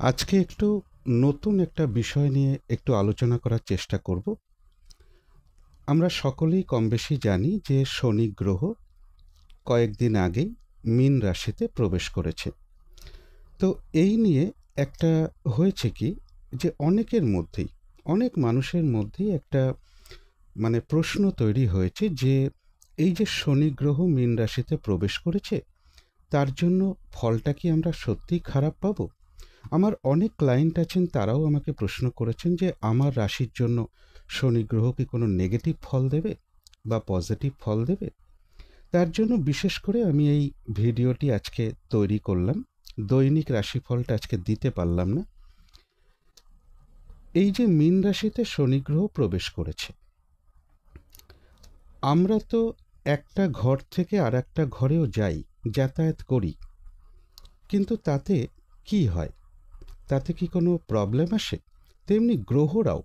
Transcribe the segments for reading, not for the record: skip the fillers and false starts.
আজকে একটু নতুন একটা বিষয় নিয়ে একটু আলোচনা করার চেষ্টা করব। আমরা সকলেই কমবেশি জানি যে শনি গ্রহ কয়েকদিন আগেই মীন রাশিতে প্রবেশ করেছে। তো এই নিয়ে একটা হয়েছে কি, যে অনেক মানুষের মধ্যেই একটা প্রশ্ন তৈরি হয়েছে যে এই যে শনি গ্রহ মীন রাশিতে প্রবেশ করেছে, তার জন্য ফলটা কি আমরা সত্যিই খারাপ পাবো? আমার অনেক ক্লায়েন্ট আছেন, তারাও আমাকে প্রশ্ন করেছেন যে আমার রাশির জন্য শনি গ্রহ কি কোনো নেগেটিভ ফল দেবে বা পজিটিভ ফল দেবে। তার জন্য বিশেষ করে আমি এই ভিডিওটি আজকে তৈরি করলাম। দৈনিক রাশিফলটা আজকে দিতে পারলাম না। এই যে মীন রাশিতে শনি গ্রহ প্রবেশ করেছে, আমরা তো একটা ঘর থেকে আর একটা ঘরেও যাই, যাতায়াত করি, কিন্তু তাতে কি হয়? তাতে কি কোনো প্রবলেম আসে? তেমনি গ্রহরাও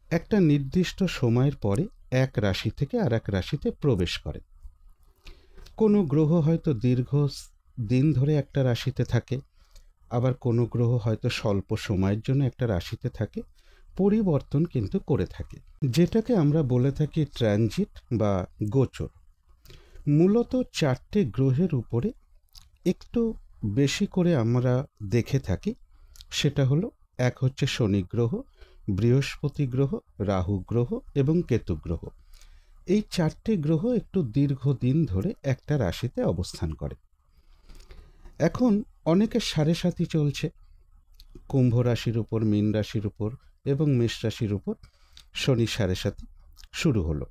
একটা নির্দিষ্ট সময়ের পরে এক রাশি থেকে আর এক রাশিতে প্রবেশ করে। কোনো গ্রহ হয়তো দীর্ঘ দিন ধরে একটা রাশিতে থাকে, আবার কোনো গ্রহ হয়তো স্বল্প সময়ের জন্য একটা রাশিতে থাকে, পরিবর্তন কিন্তু করে থাকে, যেটাকে আমরা বলে থাকি ট্রানজিট বা গোচর। মূলত চারটে গ্রহের উপরে একটু বেশি করে আমরা দেখে থাকি। সেটা হলো, এক হচ্ছে শনি গ্রহ, বৃহস্পতি গ্রহ, রাহু গ্রহ এবং কেতু গ্রহ। এই চারটে গ্রহ একটু দীর্ঘদিন ধরে একটা রাশিতে অবস্থান করে। এখন অনেকের সাড়ে সাথী চলছে, কুম্ভ রাশির উপর, মীন রাশির উপর এবং মেষ রাশির উপর শনি সাড়ে সাথী শুরু হলো।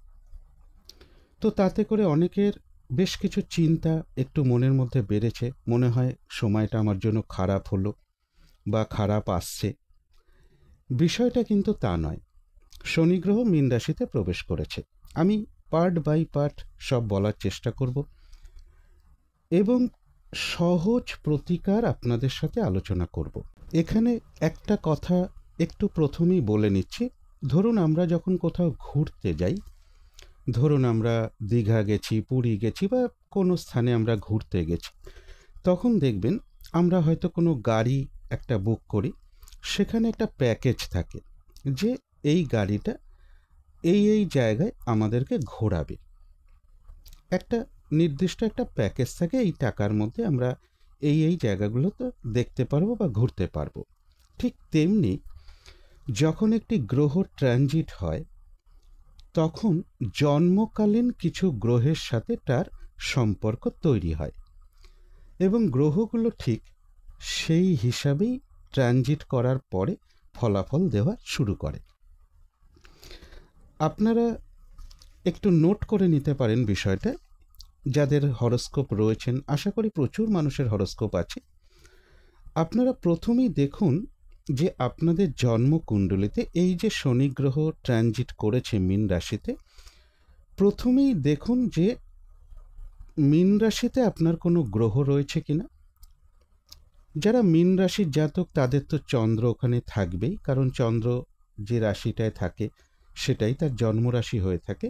তো তাতে করে অনেকের বেশ কিছু চিন্তা একটু মনের মধ্যে বেড়েছে, মনে হয় সময়টা আমার জন্য খারাপ হলো বা খারাপ আসছে। বিষয়টা কিন্তু তা নয়। শনি গ্রহ মীন রাশিতে প্রবেশ করেছে। আমি পার্ট বাই পার্ট সব বলার চেষ্টা করব এবং সহজ প্রতিকার আপনাদের সাথে আলোচনা করব। এখানে একটা কথা একটু প্রথমেই বলে নিচ্ছি। ধরুন আমরা যখন কোথাও ঘুরতে যাই, ধরুন আমরা দীঘা গেছি, পুরী গেছি বা কোনো স্থানে আমরা ঘুরতে গেছি, তখন দেখবেন আমরা হয়তো কোনো গাড়ি একটা বুক করি। সেখানে একটা প্যাকেজ থাকে যে এই গাড়িটা এই জায়গায় আমাদেরকে ঘোরাবে। একটা নির্দিষ্ট একটা প্যাকেজ থাকে, এই টাকার মধ্যে আমরা এই জায়গাগুলো তো দেখতে পারবো বা ঘুরতে পারবো। ঠিক তেমনি যখন একটি গ্রহ ট্রানজিট হয়, তখন জন্মকালীন কিছু গ্রহের সাথে তার সম্পর্ক তৈরি হয় এবং গ্রহগুলো ঠিক সেই হিসাবেই ট্রানজিট করার পরে ফলাফল দেওয়া শুরু করে। আপনারা একটু নোট করে নিতে পারেন বিষয়টা। যাদের হরোস্কোপ রয়েছেন, আশা করি প্রচুর মানুষের হরোস্কোপ আছে, আপনারা প্রথমেই দেখুন যে আপনাদের জন্মকুণ্ডলিতে এই যে শনি গ্রহ ট্রানজিট করেছে মীন রাশিতে, প্রথমেই দেখুন যে মীন রাশিতে আপনার কোনো গ্রহ রয়েছে কিনা। যারা মীন রাশির জাতক, তাদের তো চন্দ্র ওখানে থাকবেই, কারণ চন্দ্র যে রাশিটায় থাকে সেটাই তার জন্মরাশি হয়ে থাকে।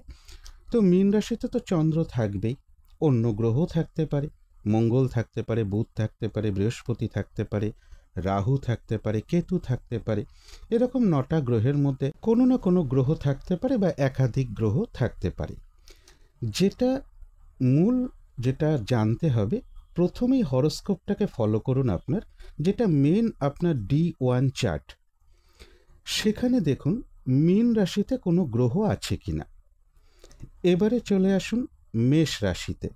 তো মীন রাশিতে তো চন্দ্র থাকবেই, অন্য গ্রহ থাকতে পারে, মঙ্গল থাকতে পারে, বুধ থাকতে পারে, বৃহস্পতি থাকতে পারে, রাহু থাকতে পারে, কেতু থাকতে পারে। এরকম 9টা গ্রহের মধ্যে কোনো না কোনো গ্রহ থাকতে পারে বা একাধিক গ্রহ থাকতে পারে। যেটা জানতে হবে, প্রথমেই হরোস্কোপটাকে ফলো করুন আপনার, যেটা মেন আপনার D1 চার্ট। সেখানে দেখুন মীন রাশিতে কোনো গ্রহ আছে কিনা। এবারে চলে আসুন মেষ রাশিতে।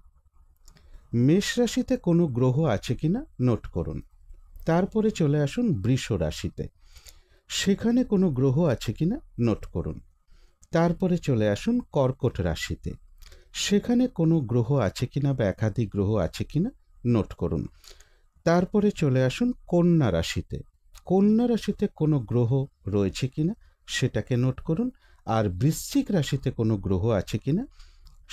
মেষ রাশিতে কোনো গ্রহ আছে কিনা নোট করুন। তারপরে চলে আসুন বৃষ রাশিতে, সেখানে কোনো গ্রহ আছে কিনা নোট করুন। তারপরে চলে আসুন কর্কট রাশিতে, সেখানে কোনো গ্রহ আছে কিনা বা একাধিক গ্রহ আছে কিনা নোট করুন। তারপরে চলে আসুন কন্যা রাশিতে, কন্যা রাশিতে কোনো গ্রহ রয়েছে কিনা সেটাকে নোট করুন। আর বৃশ্চিক রাশিতে কোনো গ্রহ আছে কিনা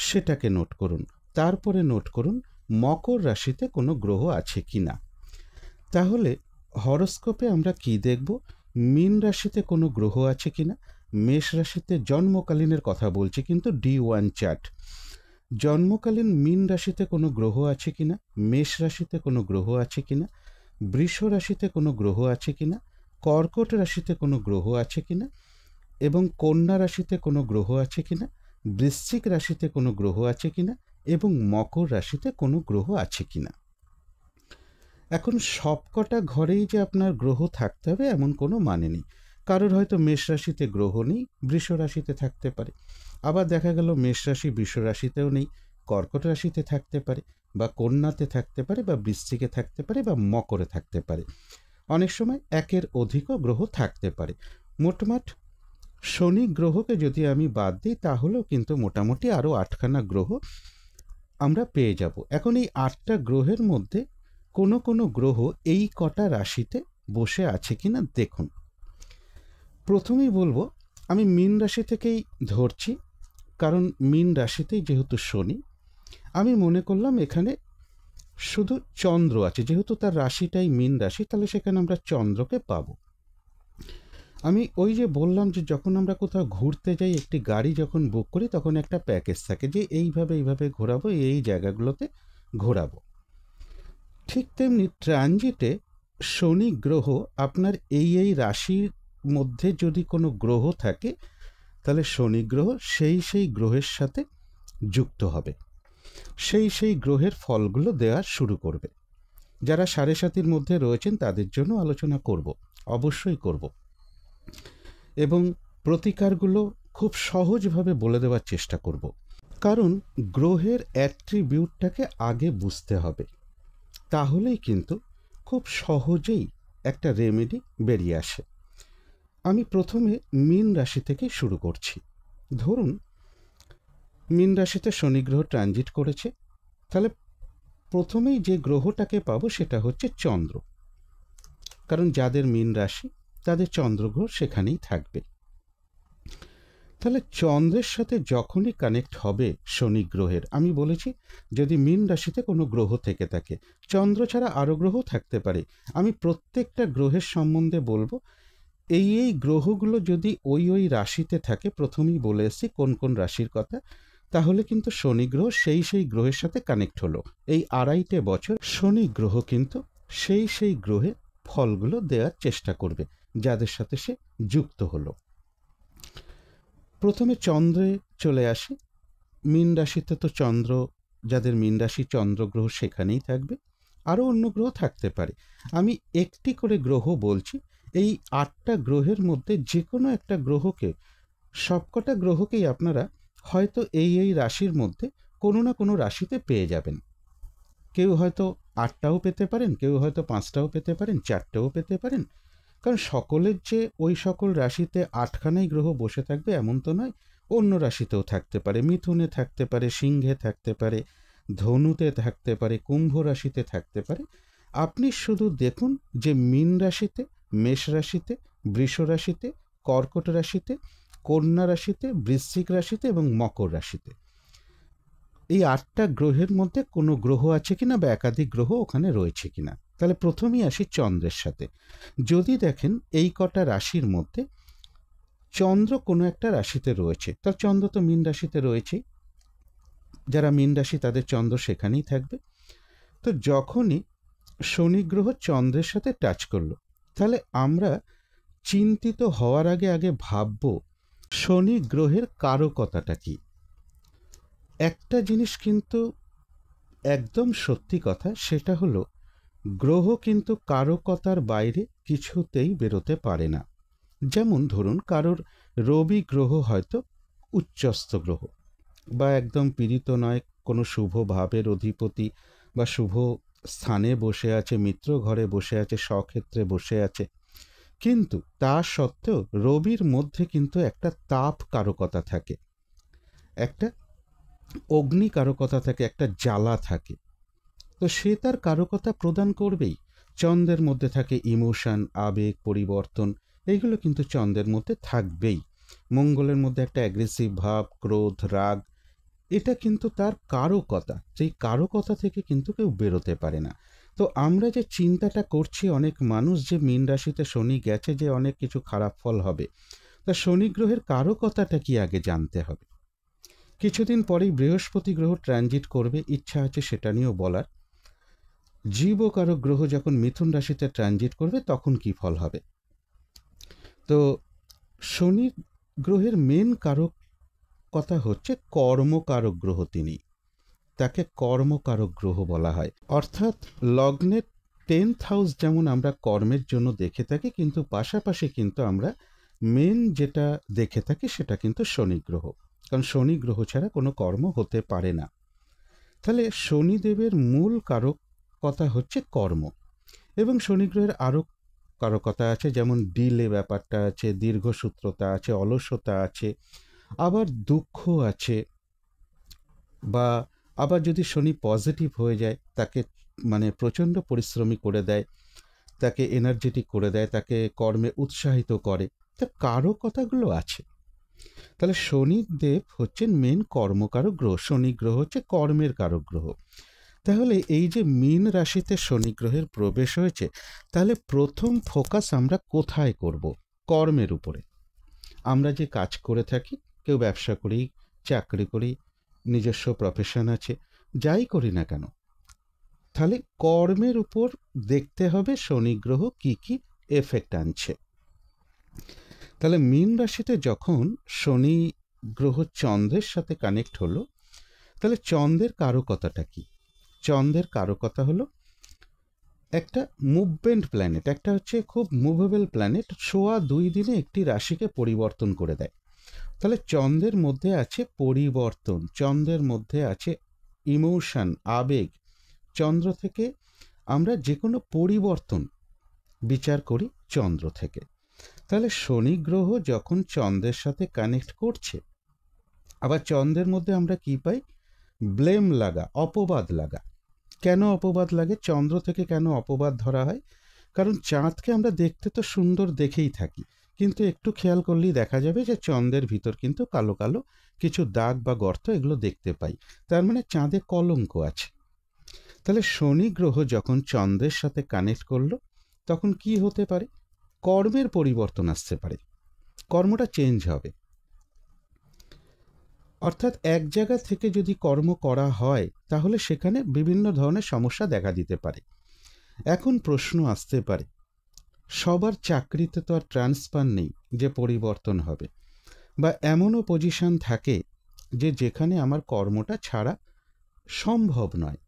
সেটাকে নোট করুন। তারপরে নোট করুন মকর রাশিতে কোনো গ্রহ আছে কিনা। তাহলে হরোস্কোপে আমরা কি দেখব? মীন রাশিতে কোনো গ্রহ আছে কিনা, মেষ রাশিতে জন্মকালীনের কথা বলছি কিন্তু D1 চার্ট, জন্মকালীন মীন রাশিতে কোনো গ্রহ আছে কিনা, মেষ রাশিতে কোনো গ্রহ আছে কিনা, বৃষ রাশিতে কোনো গ্রহ আছে কিনা, কর্কট রাশিতে কোনো গ্রহ আছে কিনা, এবং কন্যা রাশিতে কোনো গ্রহ আছে কিনা, বৃশ্চিক রাশিতে কোনো গ্রহ আছে কিনা, এবং মকর রাশিতে কোনো গ্রহ আছে কিনা। এখন সবকটা ঘরেই যে আপনার গ্রহ থাকতে হবে এমন কোনো মানে নেই। কারোর হয়তো মেষ রাশিতে গ্রহ নেই, বৃষ রাশিতে থাকতে পারে। আবার দেখা গেল মেষ রাশি বৃষ রাশিতেও নেই, কর্কট রাশিতে থাকতে পারে, বা কন্যাতে থাকতে পারে, বা বৃশ্চিকে থাকতে পারে, বা মকরে থাকতে পারে। অনেক সময় একের অধিকও গ্রহ থাকতে পারে। মোটমাট শনি গ্রহকে যদি আমি বাদ দিই তাহলেও কিন্তু মোটামুটি আরও 8খানা গ্রহ আমরা পেয়ে যাব। এখন এই 8টা গ্রহের মধ্যে কোনো কোনো গ্রহ এই কটা রাশিতে বসে আছে কিনা দেখুন। প্রথমেই বলবো, আমি মীন রাশি থেকেই ধরছি, কারণ মীন রাশিতেই যেহেতু শনি, আমি মনে করলাম এখানে শুধু চন্দ্র আছে, যেহেতু তার রাশিটাই মীন রাশি, তাহলে সেখানে আমরা চন্দ্রকে পাবো। আমি ওই যে বললাম যে যখন আমরা কোথাও ঘুরতে যাই, একটি গাড়ি যখন বুক করি তখন একটা প্যাকেজ থাকে যে এইভাবে ঘোরাবো, এই জায়গাগুলোতে ঘোরাবো। ঠিক তেমনি ট্রানজিটে শনি গ্রহ আপনার এই রাশির মধ্যে যদি কোনো গ্রহ থাকে, তাহলে শনি গ্রহ সেই গ্রহের সাথে যুক্ত হবে, সেই গ্রহের ফলগুলো দেওয়া শুরু করবে। যারা সাড়ে সাতির মধ্যে রয়েছেন তাদের জন্য আলোচনা করব, অবশ্যই করব, এবং প্রতিকারগুলো খুব সহজভাবে বলে দেওয়ার চেষ্টা করব। কারণ গ্রহের অ্যাট্রিবিউটটাকে আগে বুঝতে হবে, তাহলেই কিন্তু খুব সহজেই একটা রেমেডি বেরিয়ে আসে। আমি প্রথমে মীন রাশি থেকে শুরু করছি। ধরুন মীন রাশিতে শনি গ্রহ ট্রানজিট করেছে, তাহলে প্রথমেই যে গ্রহটাকে পাবো সেটা হচ্ছে চন্দ্র, কারণ যাদের মীন রাশি তাদের চন্দ্রগ্রহ সেখানেই থাকবে। তাহলে চন্দ্রের সাথে যখনই কানেক্ট হবে শনি গ্রহের, আমি বলেছি যদি মীন রাশিতে কোনো গ্রহ থেকে থাকে, চন্দ্র ছাড়া আরও গ্রহ থাকতে পারে, আমি প্রত্যেকটা গ্রহের সম্বন্ধে বলবো। এই গ্রহগুলো যদি ওই রাশিতে থাকে, প্রথমেই বলে এসেছি কোন কোন রাশির কথা, তাহলে কিন্তু শনি গ্রহ সেই গ্রহের সাথে কানেক্ট হলো। এই 2.5 বছর শনি গ্রহ কিন্তু সেই গ্রহে ফলগুলো দেওয়ার চেষ্টা করবে যাদের সাথে সে যুক্ত হলো। প্রথমে চন্দ্রে চলে আসি। মীন রাশিতে তো চন্দ্র, যাদের মীন রাশি চন্দ্রগ্রহ সেখানেই থাকবে, আরও অন্য গ্রহ থাকতে পারে। আমি একটি করে গ্রহ বলছি, এই 8টা গ্রহের মধ্যে যে কোনো একটা গ্রহকে, সবকটা গ্রহকেই আপনারা হয়তো এই রাশির মধ্যে কোনো না কোনো রাশিতে পেয়ে যাবেন। কেউ হয়তো 8টাও পেতে পারেন, কেউ হয়তো 5টাও পেতে পারেন, 4টেও পেতে পারেন। কারণ সকলের যে ওই সকল রাশিতে 8খানাই গ্রহ বসে থাকবে এমন তো নয়, অন্য রাশিতেও থাকতে পারে, মিথুনে থাকতে পারে, সিংহে থাকতে পারে, ধনুতে থাকতে পারে, কুম্ভ রাশিতে থাকতে পারে। আপনি শুধু দেখুন যে মীন রাশিতে, মেষ রাশিতে, বৃষ রাশিতে, কর্কট রাশিতে, কন্যা রাশিতে, বৃশ্চিক রাশিতে এবং মকর রাশিতে এই 8টা গ্রহের মধ্যে কোনো গ্রহ আছে কিনা বা একাধিক গ্রহ ওখানে রয়েছে কিনা। তাহলে প্রথমেই আসি চন্দ্রের সাথে। যদি দেখেন এই কটা রাশির মধ্যে চন্দ্র কোনো একটা রাশিতে রয়েছে, তার চন্দ্র তো মীন রাশিতে রয়েছেই, যারা মীন রাশি তাদের চন্দ্র সেখানেই থাকবে। তো যখনই শনি গ্রহ চন্দ্রের সাথে টাচ করলো, তাহলে আমরা চিন্তিত হওয়ার আগে ভাবব শনি গ্রহের কারকতাটা কি। একটা জিনিস কিন্তু একদম সত্যি কথা, সেটা হলো গ্রহ কিন্তু কারকতার বাইরে কিছুতেই বেরোতে পারে না। যেমন ধরুন কারোর রবি গ্রহ হয়তো উচ্চস্থ গ্রহ, বা একদম পীড়িত নয়, কোনো শুভ ভাবের অধিপতি বা শুভ স্থানে বসে আছে, মিত্র ঘরে বসে আছে, স্বক্ষেত্রে বসে আছে, কিন্তু তা সত্ত্বেও রবির মধ্যে কিন্তু একটা তাপ কারকতা থাকে, একটা অগ্নি কারকতা থাকে, একটা জ্বালা থাকে। তো সে তার কারকতা প্রদান করবেই। চন্দ্রের মধ্যে থাকে ইমোশন, আবেগ, পরিবর্তন, এইগুলো কিন্তু চন্দ্রের মধ্যে থাকবেই। মঙ্গলের মধ্যে একটা অ্যাগ্রেসিভ ভাব, ক্রোধ, রাগ, এটা কিন্তু তার কারকতা। সেই কারকতা থেকে কিন্তু কেউ বেরোতে পারে না। তো আমরা যে চিন্তাটা করছি, অনেক মানুষ যে মীন রাশিতে শনি গেছে যে অনেক কিছু খারাপ ফল হবে, তা শনি গ্রহের কারকতাটা কি আগে জানতে হবে। কিছুদিন পরেই বৃহস্পতি গ্রহ ট্রানজিট করবে, ইচ্ছা আছে সেটা নিয়েও বলার। জীবকারক গ্রহ যখন মিথুন রাশিতে ট্রানজিট করবে তখন কি ফল হবে। তো শনি গ্রহের মেন কারক কথা হচ্ছে কর্মকারক গ্রহ, তিনি, তাকে কর্মকারক গ্রহ বলা হয়। অর্থাৎ লগ্নের 10th হাউস যেমন আমরা কর্মের জন্য দেখে থাকি, কিন্তু পাশাপাশি কিন্তু আমরা মেন যেটা দেখে থাকি সেটা কিন্তু শনি গ্রহ, কারণ শনি গ্রহ ছাড়া কোনো কর্ম হতে পারে না। তাহলে শনিদেবের মূল কারক কথা হচ্ছে কর্ম, এবং শনি গ্রহের আরও কারকতা আছে, যেমন ডিলে ব্যাপারটা আছে, দীর্ঘসূত্রতা আছে, অলসতা আছে, আবার দুঃখ আছে, বা আবার যদি শনি পজিটিভ হয়ে যায় তাকে মানে প্রচণ্ড পরিশ্রমী করে দেয়, তাকে এনার্জেটিক করে দেয়, তাকে কর্মে উৎসাহিত করে। তা কারকতাগুলো আছে। তাহলে শনিদেব হচ্ছেন মেন কর্মকারক গ্রহ, শনি গ্রহ হচ্ছে কর্মের কারক গ্রহ। তাহলে এই যে মীন রাশিতে শনি গ্রহের প্রবেশ হয়েছে, তাহলে প্রথম ফোকাস আমরা কোথায় করব? কর্মের উপরে। আমরা যে কাজ করে থাকি, কেউ ব্যবসা করি, চাকরি করি, নিজস্ব প্রফেশন আছে, যাই করি না কেন, তাহলে কর্মের উপর দেখতে হবে শনি গ্রহ কি কি এফেক্ট আনছে। তাহলে মীন রাশিতে যখন শনি গ্রহ চন্দ্রের সাথে কানেক্ট হলো, তাহলে চন্দ্রের কারকতাটা কি? চন্দ্রের কারকতা হলো একটা মুভমেন্ট প্ল্যানেট, একটা হচ্ছে খুব মুভেবল প্ল্যানেট, 2.5 দিনে একটি রাশিকে পরিবর্তন করে দেয়। তাহলে চন্দ্রের মধ্যে আছে পরিবর্তন, চন্দ্রের মধ্যে আছে ইমোশন, আবেগ। চন্দ্র থেকে আমরা যে কোনো পরিবর্তন বিচার করি চন্দ্র থেকে। তাহলে শনি গ্রহ যখন চন্দ্রের সাথে কানেক্ট করছে, আবার চন্দ্রের মধ্যে আমরা কি পাই? ব্লেম লাগা, অপবাদ লাগা। কেন অপবাদ লাগে? চন্দ্র থেকে কেন অপবাদ ধরা হয়? কারণ চাঁদকে আমরা দেখতে তো সুন্দর দেখেই থাকি, কিন্তু একটু খেয়াল করলেই দেখা যাবে যে চন্দ্রের ভিতর কিন্তু কালো কালো কিছু দাগ বা গর্ত এগুলো দেখতে পাই। তার মানে চাঁদে কলঙ্ক আছে। তাহলে শনি গ্রহ যখন চন্দ্রের সাথে কানেক্ট করলো, তখন কি হতে পারে? কর্মের পরিবর্তন আসতে পারে, কর্মটা চেঞ্জ হবে। অর্থাৎ এক জায়গা থেকে যদি কর্ম করা হয়, তাহলে সেখানে বিভিন্ন ধরনের সমস্যা দেখা দিতে পারে। এখন প্রশ্ন আসতে পারে, সবার চাকরিতে তো আর ট্রান্সফার নেই যে পরিবর্তন হবে, বা এমনও পজিশন থাকে যে যেখানে আমার কর্মটা ছাড়া সম্ভব নয়।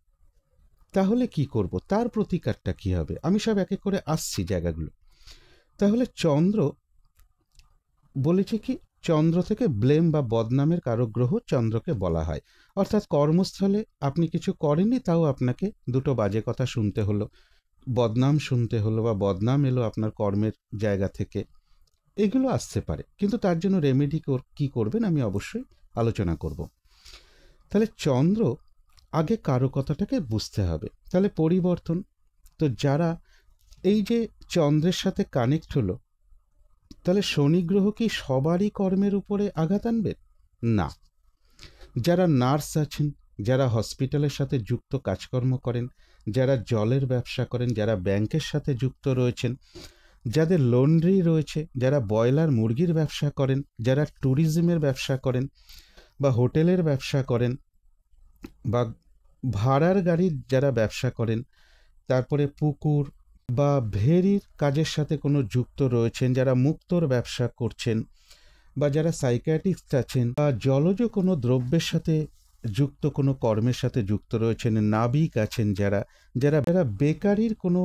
তাহলে কি করব? তার প্রতিকারটা কি হবে? আমি সব এক এক করে আসছি জায়গাগুলো। তাহলে চন্দ্র বলেছে কি, চন্দ্র থেকে ব্লেম বা বদনামের কারক গ্রহ চন্দ্রকে বলা হয়। অর্থাৎ কর্মস্থলে আপনি কিছু করেননি, তাও আপনাকে দুটো বাজে কথা শুনতে হলো, বদনাম শুনতে হলো, বা বদনাম এলো আপনার কর্মের জায়গা থেকে, এগুলো আসতে পারে। কিন্তু তার জন্য রেমেডি কি করবেন আমি অবশ্যই আলোচনা করব। তাহলে চন্দ্র আগে কারকতাটাকে বুঝতে হবে। তাহলে পরিবর্তন, তো যারা এই যে চন্দ্রের সাথে কানেক্ট হলো, তাহলে শনি গ্রহ কি সবারই কর্মের উপরে আঘাত আনবে? না। যারা নার্স আছেন, যারা হসপিটালের সাথে যুক্ত কাজকর্ম করেন, যারা জলের ব্যবসা করেন, যারা ব্যাংকের সাথে যুক্ত রয়েছেন, যাদের লন্ড্রি রয়েছে, যারা ব্রয়লার মুরগির ব্যবসা করেন, যারা ট্যুরিজমের ব্যবসা করেন বা হোটেলের ব্যবসা করেন, বা ভাড়ার গাড়ির যারা ব্যবসা করেন, তারপরে পুকুর বা ভেরির কাজের সাথে কোনো যুক্ত রয়েছেন, যারা মুক্তোর ব্যবসা করছেন, বা যারা সাইকিয়াট্রিস্ট আছেন, বা জলজ কোনো দ্রব্যের সাথে যুক্ত কোনো কর্মের সাথে যুক্ত রয়েছেন, নাবিক আছেন, যারা যারা যারা বেকারির কোনো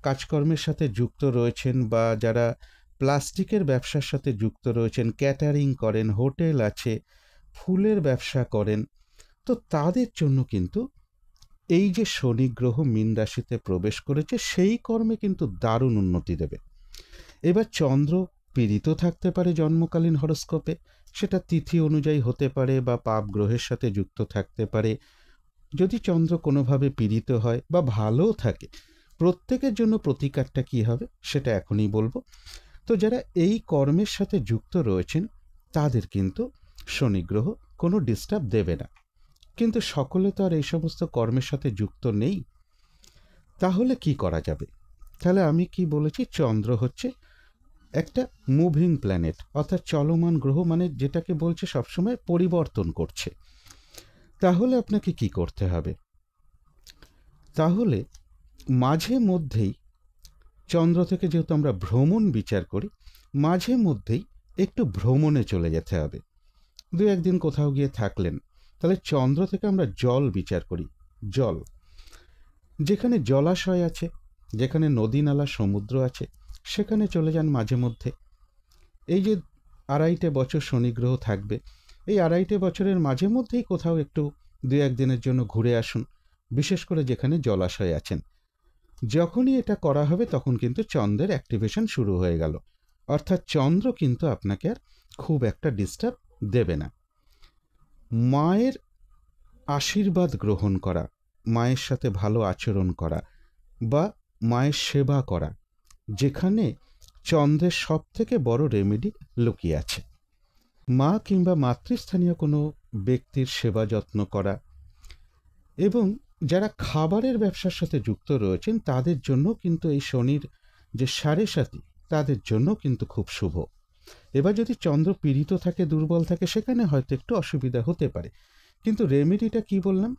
কাজকর্মের সাথে যুক্ত রয়েছেন, বা যারা প্লাস্টিকের ব্যবসার সাথে যুক্ত রয়েছেন, ক্যাটারিং করেন, হোটেল আছে, ফুলের ব্যবসা করেন, তো তাদের জন্য কিন্তু এই যে শনি গ্রহ মীন রাশিতে প্রবেশ করেছে, সেই কর্মে কিন্তু দারুণ উন্নতি দেবে। এবার চন্দ্র পীড়িত থাকতে পারে জন্মকালীন হরস্কোপে, সেটা তিথি অনুযায়ী হতে পারে, বা পাপ গ্রহের সাথে যুক্ত থাকতে পারে। যদি চন্দ্র কোনোভাবে পীড়িত হয় বা ভালোও থাকে, প্রত্যেকের জন্য প্রতিকারটা কী হবে সেটা এখনই বলবো। তো যারা এই কর্মের সাথে যুক্ত রয়েছেন, তাদের কিন্তু শনি গ্রহ কোনো ডিস্টার্ব দেবে না। কিন্তু সকলে তো আর এই সমস্ত কর্মের সাথে যুক্ত নেই। তাহলে কি করা যাবে? তাহলে আমি কি বলেছি, চন্দ্র হচ্ছে একটা মুভিং প্ল্যানেট, অর্থাৎ চলমান গ্রহ, মানে যেটাকে বলছে সবসময় পরিবর্তন করছে। তাহলে আপনাকে কি করতে হবে? তাহলে মাঝে মধ্যেই চন্দ্র থেকে যেহেতু আমরা ভ্রমণ বিচার করি, মাঝে মধ্যেই একটু ভ্রমণে চলে যেতে হবে। 2-1 দিন কোথাও গিয়ে থাকলেন, তাহলে চন্দ্র থেকে আমরা জল বিচার করি। জল, যেখানে জলাশয় আছে, যেখানে নদী নালা সমুদ্র আছে, সেখানে চলে যান মাঝে মধ্যে। এই যে 2.5 বছর শনি গ্রহ থাকবে, এই 2.5 বছরের মাঝে মধ্যেই কোথাও একটু 2-1 দিনের জন্য ঘুরে আসুন, বিশেষ করে যেখানে জলাশয় আছেন। যখনই এটা করা হবে তখন কিন্তু চন্দ্রের অ্যাক্টিভেশন শুরু হয়ে গেল, অর্থাৎ চন্দ্র কিন্তু আপনাকে আর খুব একটা ডিস্টার্ব দেবে না। মায়ের আশীর্বাদ গ্রহণ করা, মায়ের সাথে ভালো আচরণ করা বা মায়ের সেবা করা, যেখানে চন্দ্রের সব থেকে বড় রেমেডি লুকিয়ে আছে। মা কিংবা মাতৃস্থানীয় কোনো ব্যক্তির সেবা যত্ন করা, এবং যারা খাবারের ব্যবসার সাথে যুক্ত রয়েছেন তাদের জন্য কিন্তু এই শনির যে 7.5 তাদের জন্য কিন্তু খুব শুভ। এবার যদি চন্দ্র পীড়িত থাকে, দুর্বল থাকে, সেখানে হয়তো একটু অসুবিধা হতে পারে। কিন্তু রেমেডিটা কি বললাম,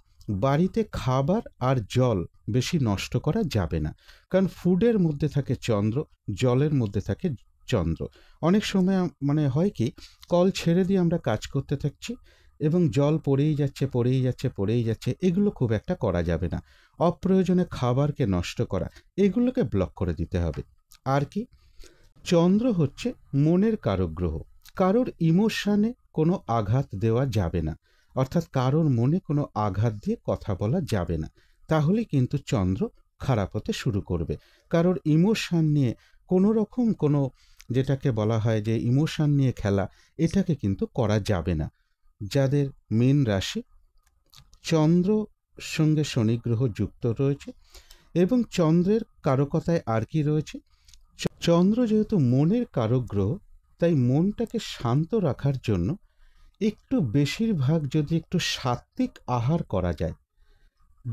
বাড়িতে খাবার আর জল বেশি নষ্ট করা যাবে না, কারণ ফুডের মধ্যে থাকে চন্দ্র, জলের মধ্যে থাকে চন্দ্র। অনেক সময় হয় কি, কল ছেড়ে দিয়ে আমরা কাজ করতে থাকছি এবং জল পড়েই যাচ্ছে, এগুলো খুব একটা করা যাবে না। অপ্রয়োজনে খাবারকে নষ্ট করা, এগুলোকে ব্লক করে দিতে হবে। আর কি, চন্দ্র হচ্ছে মনের কারক গ্রহ, কারোর ইমোশনে কোনো আঘাত দেওয়া যাবে না, অর্থাৎ কারোর মনে কোনো আঘাত দিয়ে কথা বলা যাবে না, তাহলে কিন্তু চন্দ্র খারাপ হতে শুরু করবে। কারোর ইমোশন নিয়ে কোনো রকম কোনো, যেটাকে বলা হয় যে ইমোশন নিয়ে খেলা, এটাকে কিন্তু করা যাবে না। যাদের মীন রাশি, চন্দ্র সঙ্গে শনি গ্রহ যুক্ত রয়েছে এবং চন্দ্রের কারকতায় আর কি রয়েছে, চন্দ্র যেহেতু মনের কারক গ্রহ, তাই মনটাকে শান্ত রাখার জন্য একটু বেশিরভাগ যদি একটু সাত্ত্বিক আহার করা যায়,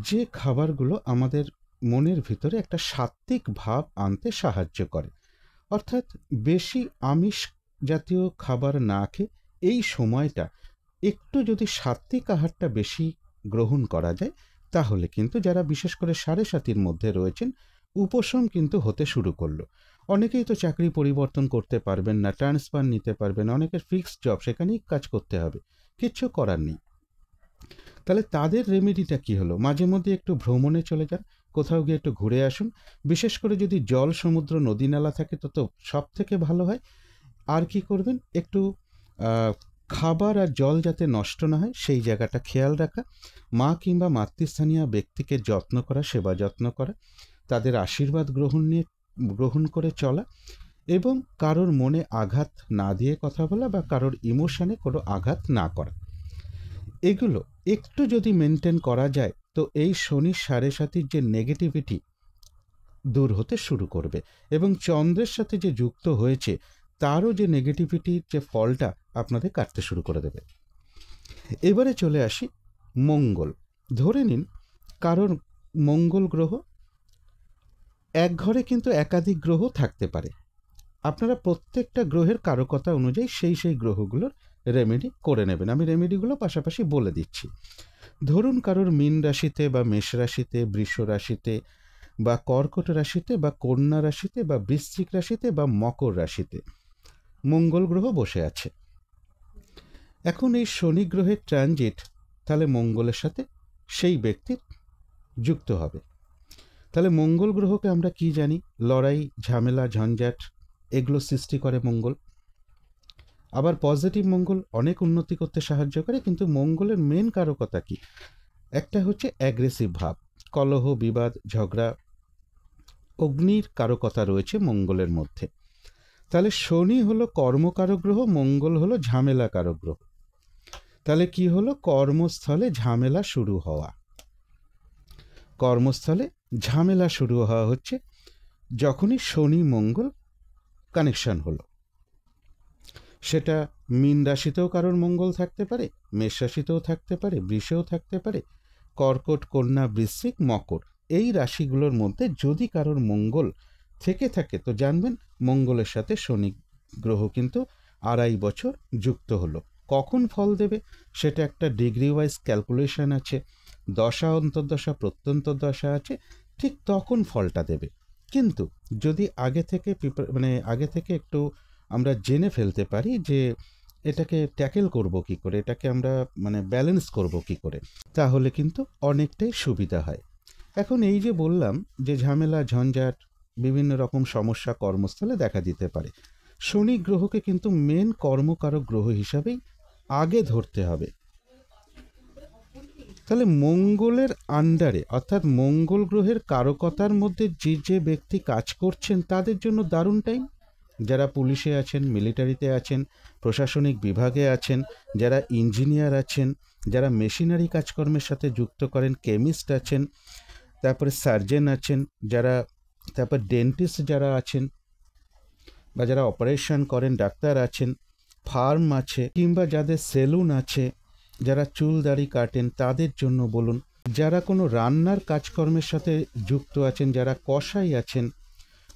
যে খাবারগুলো আমাদের মনের ভিতরে একটা সাত্ত্বিক ভাব আনতে সাহায্য করে, অর্থাৎ বেশি আমিষ জাতীয় খাবার না খেয়ে এই সময়টা একটু যদি সাত্ত্বিক আহারটা বেশি গ্রহণ করা যায়, তাহলে কিন্তু যারা বিশেষ করে 7.5 মধ্যে রয়েছেন, উপশম কিন্তু হতে শুরু করলো। অনেকেই তো চাকরি পরিবর্তন করতে পারবেন না, ট্রান্সফার নিতে পারবেন, অনেকের ফিক্সড জব, সেখানেই কাজ করতে হবে, কিচ্ছু করার নেই। তাহলে তাদের রেমেডিটা কি হলো, মাঝে মধ্যে একটু ভ্রমণে চলে যান, কোথাও গিয়ে একটু ঘুরে আসুন। বিশেষ করে যদি জল সমুদ্র নদী নালা থাকে তো সব থেকে ভালো হয়। আর কি করবেন, একটু খাবার আর জল যাতে নষ্ট না হয় সেই জায়গাটা খেয়াল রাখা, মা কিংবা মাতৃস্থানীয় ব্যক্তিকে যত্ন করা, সেবা যত্ন করা, তাদের আশীর্বাদ গ্রহণ করে চলা, এবং কারোর মনে আঘাত না দিয়ে কথা বলা বা কারোর ইমোশনে কোনো আঘাত না করা, এগুলো একটু যদি মেনটেন করা যায় তো এই শনি 7.5 যে নেগেটিভিটি দূর হতে শুরু করবে, এবং চন্দ্রের সাথে যে যুক্ত হয়েছে তারও যে নেগেটিভিটির যে ফলটা আপনাদের কাটতে শুরু করে দেবে। এবারে চলে আসি মঙ্গল। ধরে নিন কারোর মঙ্গল গ্রহ, এক ঘরে কিন্তু একাধিক গ্রহ থাকতে পারে। আপনারা প্রত্যেকটা গ্রহের কারকতা অনুযায়ী সেই গ্রহগুলোর রেমেডি করে নেবেন। আমি রেমেডিগুলো পাশাপাশি বলে দিচ্ছি। ধরুন কারোর মীন রাশিতে বা মেষ রাশিতে, বৃষ রাশিতে বা কর্কট রাশিতে বা কন্যা রাশিতে বা বৃশ্চিক রাশিতে বা মকর রাশিতে মঙ্গল গ্রহ বসে আছে। এখন এই শনি গ্রহের ট্রানজিট তাহলে মঙ্গলের সাথে সেই ব্যক্তির যুক্ত হবে। তাহলে মঙ্গল গ্রহকে আমরা কি জানি, লড়াই, ঝামেলা, ঝঞ্ঝাট, এগুলো সৃষ্টি করে মঙ্গল। আবার পজিটিভ মঙ্গল অনেক উন্নতি করতে সাহায্য করে, কিন্তু মঙ্গলের মেন কারকতা কি, একটা হচ্ছে অ্যাগ্রেসিভ ভাব, কলহ, বিবাদ, ঝগড়া, অগ্নির কারকতা রয়েছে মঙ্গলের মধ্যে। তাহলে শনি হলো কর্মকারক গ্রহ, মঙ্গল হলো ঝামেলা কারক গ্রহ। তাহলে কি হলো, কর্মস্থলে ঝামেলা শুরু হওয়া। কর্মস্থলে ঝামেলা শুরু হওয়া হচ্ছে যখনই শনি মঙ্গল কানেকশন হলো। সেটা মীন রাশিতেও কারোর মঙ্গল থাকতে পারে, মেষ রাশিতেও থাকতে পারে, বৃষেও থাকতে পারে, কর্কট, কন্যা, বৃশ্চিক, মকর, এই রাশিগুলোর মধ্যে যদি কারোর মঙ্গল থেকে থাকে তো জানবেন মঙ্গলের সাথে শনি গ্রহ কিন্তু 2.5 বছর যুক্ত হলো। কখন ফল দেবে সেটা একটা ডিগ্রি ওয়াইজ ক্যালকুলেশন আছে, দশা অন্তর্দশা প্রত্যন্তর্দশা আছে, ঠিক তখন ফলটা দেবে। কিন্তু যদি আগে থেকে একটু আমরা জেনে ফেলতে পারি যে এটাকে ট্যাকেল করব কী করে, এটাকে আমরা ব্যালেন্স করব কী করে, তাহলে কিন্তু অনেকটাই সুবিধা হয়। এখন এই যে বললাম যে ঝামেলা ঝঞ্ঝাট বিভিন্ন রকম সমস্যা কর্মস্থলে দেখা দিতে পারে, শনি গ্রহকে কিন্তু মেন কর্মকারক গ্রহ হিসাবেই আগে ধরতে হবে। তাহলে মঙ্গলের আন্ডারে অর্থাৎ মঙ্গল গ্রহের কারকতার মধ্যে যে যে ব্যক্তি কাজ করছেন তাদের জন্য দারুণ টাইম। যারা পুলিশে আছেন, মিলিটারিতে আছেন, প্রশাসনিক বিভাগে আছেন, যারা ইঞ্জিনিয়ার আছেন, যারা মেশিনারি কাজকর্মের সাথে যুক্ত করেন, কেমিস্ট আছেন, তারপরে সার্জেন আছেন, তারপর ডেন্টিস্ট যারা আছেন বা যারা অপারেশন করেন, ডাক্তার আছেন, ফার্ম আছে, কিংবা যাদের সেলুন আছে, যারা চুল দাড়ি কাটেন তাদের জন্য বলুন, যারা কোনো রান্নার কাজকর্মের সাথে যুক্ত আছেন, যারা কসাই আছেন,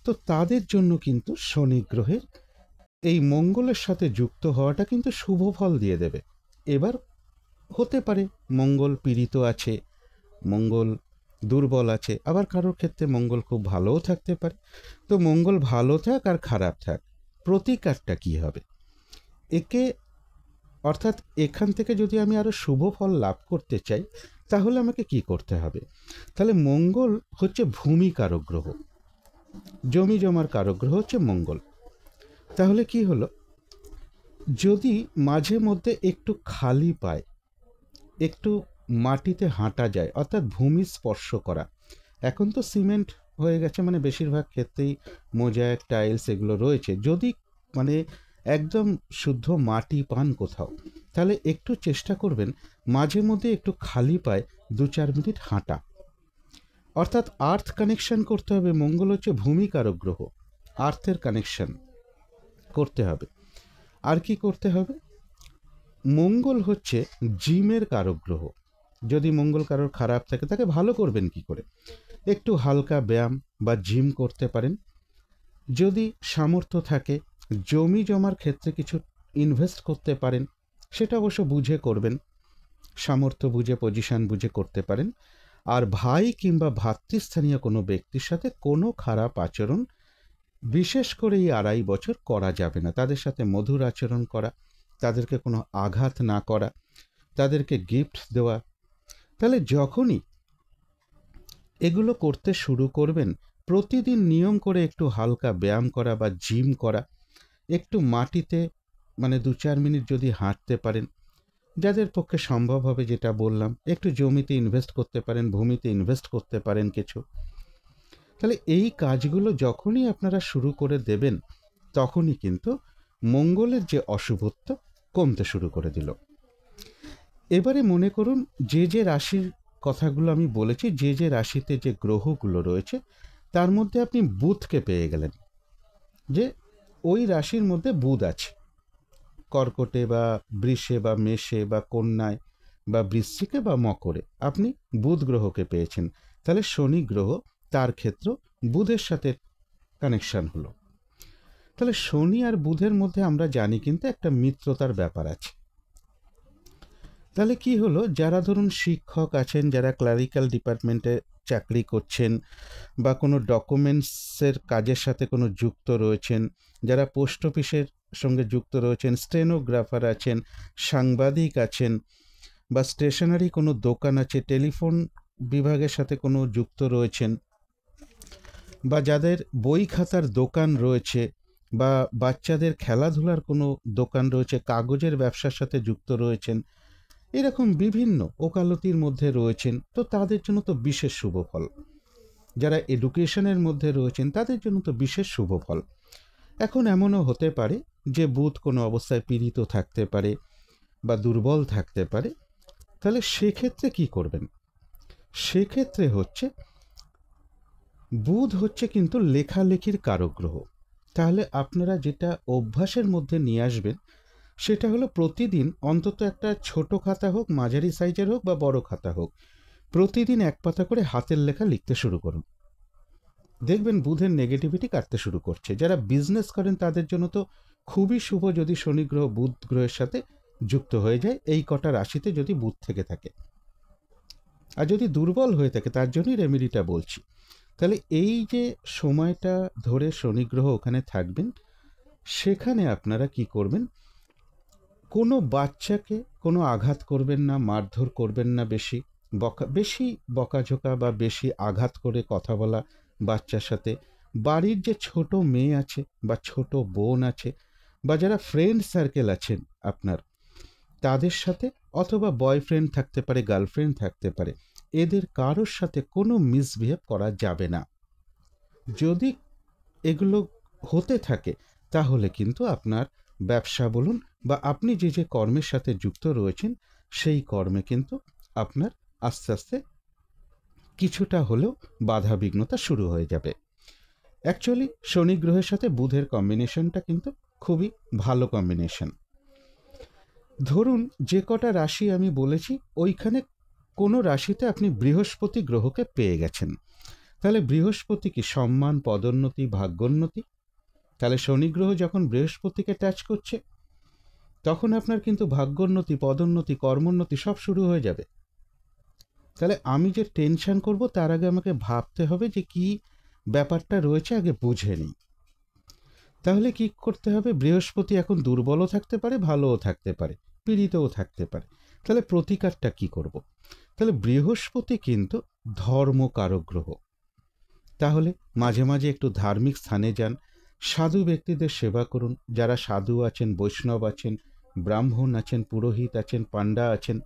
তো তাদের জন্য কিন্তু শনি গ্রহের এই মঙ্গলের সাথে যুক্ত হওয়াটা কিন্তু শুভ ফল দিয়ে দেবে। এবার হতে পারে মঙ্গল পীড়িত আছে, মঙ্গল দুর্বল আছে, আবার কারোর ক্ষেত্রে মঙ্গল খুব ভালোও থাকতে পারে। তো মঙ্গল ভালো থাক আর খারাপ থাক, প্রতিকারটা কী হবে একে, অর্থাৎ এখান থেকে যদি আমি আরও শুভ ফল লাভ করতে চাই তাহলে আমাকে কি করতে হবে? তাহলে মঙ্গল হচ্ছে ভূমি কারক গ্রহ, জমি জমার কারক গ্রহ হচ্ছে মঙ্গল। তাহলে কি হলো, যদি মাঝে মধ্যে একটু খালি পায়, একটু মাটিতে হাঁটা যায়, অর্থাৎ ভূমি স্পর্শ করা, এখন তো সিমেন্ট হয়ে গেছে, বেশিরভাগ ক্ষেত্রেই মোজাইক টাইলস এগুলো রয়েছে, যদি একদম শুদ্ধ মাটি পান কোথাও, তাহলে একটু চেষ্টা করবেন মাঝে মধ্যে একটু খালি পায় 2-4 মিনিট হাঁটা, অর্থাৎ আর্থ কানেকশন করতে হবে। মঙ্গল হচ্ছে ভূমিকারক গ্রহ, আর্থের কানেকশন করতে হবে। আর কি করতে হবে? মঙ্গল হচ্ছে জিমের কারক গ্রহ। যদি মঙ্গল কারোর খারাপ থাকে তাকে ভালো করবেন কি করে? একটু হালকা ব্যায়াম বা জিম করতে পারেন। যদি সামর্থ্য থাকে জমি জমার ক্ষেত্রে কিছু ইনভেস্ট করতে পারেন, সেটা অবশ্য বুঝে করবেন, সামর্থ্য বুঝে পজিশন বুঝে করতে পারেন। আর ভাই কিংবা ভাতৃস্থানীয় কোনো ব্যক্তির সাথে কোনো খারাপ আচরণ বিশেষ করে এই 2.5 বছর করা যাবে না। তাদের সাথে মধুর আচরণ করা, তাদেরকে কোনো আঘাত না করা, তাদেরকে গিফট দেওয়া। তাহলে যখনই এগুলো করতে শুরু করবেন, প্রতিদিন নিয়ম করে একটু হালকা ব্যায়াম করা বা জিম করা, একটু মাটিতে 2-4 মিনিট যদি হাঁটতে পারেন, যাদের পক্ষে সম্ভব হবে যেটা বললাম, একটু জমিতে ইনভেস্ট করতে পারেন, ভূমিতে ইনভেস্ট করতে পারেন কিছু। তাহলে এই কাজগুলো যখনই আপনারা শুরু করে দেবেন তখনই কিন্তু মঙ্গলের যে অশুভত্ব কমতে শুরু করে দিল। এবারে মনে করুন যে যে রাশির কথাগুলো আমি বলেছি, যে যে রাশিতে যে গ্রহগুলো রয়েছে তার মধ্যে আপনি বুধকে পেয়ে গেলেন, যে ওই রাশির মধ্যে বুধ আছে, কর্কটে বা বৃষে বা মেষে বা কন্যায় বা বৃশ্চিকে বা মকরে আপনি বুধ গ্রহকে পেয়েছেন। তাহলে শনি গ্রহ তার ক্ষেত্র বুধের সাথে কানেকশন হলো। তাহলে শনি আর বুধের মধ্যে আমরা জানি কিন্তু একটা মিত্রতার ব্যাপার আছে। তাহলে কি হলো, যারা ধরুন শিক্ষক আছেন, যারা ক্লারিক্যাল ডিপার্টমেন্টে চাকরি করছেন বা কোনো ডকুমেন্টসের কাজের সাথে কোনো যুক্ত রয়েছেন, যারা পোস্ট অফিসের সঙ্গে যুক্ত রয়েছেন, স্টেনোগ্রাফার আছেন, সাংবাদিক আছেন, বা স্টেশনারি কোনো দোকান আছে, টেলিফোন বিভাগের সাথে কোনো যুক্ত রয়েছেন, বা যাদের বই খাতার দোকান রয়েছে, বা বাচ্চাদের খেলাধুলার কোনো দোকান রয়েছে, কাগজের ব্যবসার সাথে যুক্ত রয়েছেন, এরকম বিভিন্ন ওকালতির মধ্যে রয়েছেন, তো তাদের জন্য তো বিশেষ শুভ ফল। যারা এডুকেশনের মধ্যে রয়েছেন তাদের জন্য তো বিশেষ শুভ ফল। এখন এমনও হতে পারে যে বুধ কোনো অবস্থায় পীড়িত থাকতে পারে বা দুর্বল থাকতে পারে, তাহলে সেক্ষেত্রে কি করবেন? সেক্ষেত্রে হচ্ছে বুধ হচ্ছে কিন্তু লেখালেখির কারক গ্রহ। তাহলে আপনারা যেটা অভ্যাসের মধ্যে নিয়ে আসবেন সেটা হলো প্রতিদিন অন্তত একটা ছোট খাতা হোক, মাঝারি সাইজের হোক বা বড় খাতা হোক, প্রতিদিন 1 পাতা করে হাতের লেখা লিখতে শুরু করুন। দেখবেন বুধের নেগেটিভিটি কাটতে শুরু করছে। যারা বিজনেস করেন তাদের জন্য তো খুবই শুভ যদি শনি গ্রহ বুধ গ্রহের সাথে যুক্ত হয়ে যায়, এই কটা রাশিতে যদি বুধ থেকে থাকে। আর যদি দুর্বল হয়ে থাকে তার জন্যই রেমেডিটা বলছি। তাহলে এই যে সময়টা ধরে শনি গ্রহ ওখানে থাকবেন, সেখানে আপনারা কি করবেন, কোনো বাচ্চাকে কোনো আঘাত করবেন না, মারধর করবেন না, বেশি বকাঝোকা বা বেশি আঘাত করে কথা বলা বাচ্চার সাথে। বাড়ির যে ছোট মেয়ে আছে বা ছোট বোন আছে বা যারা ফ্রেন্ড সার্কেল আছেন আপনার, তাদের সাথে, অথবা বয়ফ্রেন্ড থাকতে পারে, গার্লফ্রেন্ড থাকতে পারে, এদের কারোর সাথে কোনো মিসবিহেভ করা যাবে না। যদি এগুলো হতে থাকে তাহলে কিন্তু আপনার ব্যবসা বলুন বা আপনি যে যে কর্মের সাথে যুক্ত রয়েছেন সেই কর্মে কিন্তু আপনার আস্তে আস্তে কিছুটা হলেও বাধা বিঘ্নতা শুরু হয়ে যাবে। অ্যাকচুয়ালি শনি গ্রহের সাথে বুধের কম্বিনেশনটা কিন্তু খুবই ভালো কম্বিনেশন। ধরুন যে কটা রাশি আমি বলেছি, ওইখানে কোনো রাশিতে আপনি বৃহস্পতি গ্রহকে পেয়ে গেছেন, তাহলে বৃহস্পতি কি সম্মান, পদোন্নতি, ভাগ্যোন্নতি। তাহলে শনি গ্রহ যখন বৃহস্পতিকে টাচ করছে, তখন আপনার কিন্তু ভাগ্যোন্নতি, পদোন্নতি, কর্মোন্নতি সব শুরু হয়ে যাবে। তাহলে আমি যে টেনশন করব তার আগে আমাকে ভাবতে হবে যে কি ব্যাপারটা রয়েছে, আগে বুঝে নিই। তাহলে কি করতে হবে, বৃহস্পতি এখন দুর্বলও থাকতে পারে, ভালোও থাকতে পারে, পীড়িতও থাকতে পারে। তাহলে প্রতিকারটা কি করব? তাহলে বৃহস্পতি কিন্তু ধর্মকারক গ্রহ। তাহলে মাঝে মাঝে একটু ধার্মিক স্থানে যান, সাধু ব্যক্তিদের সেবা করুন। যারা সাধু আছেন, বৈষ্ণব আছেন, ব্রাহ্মণ আছেন, পুরোহিত আছেন, পাণ্ডা আছেন,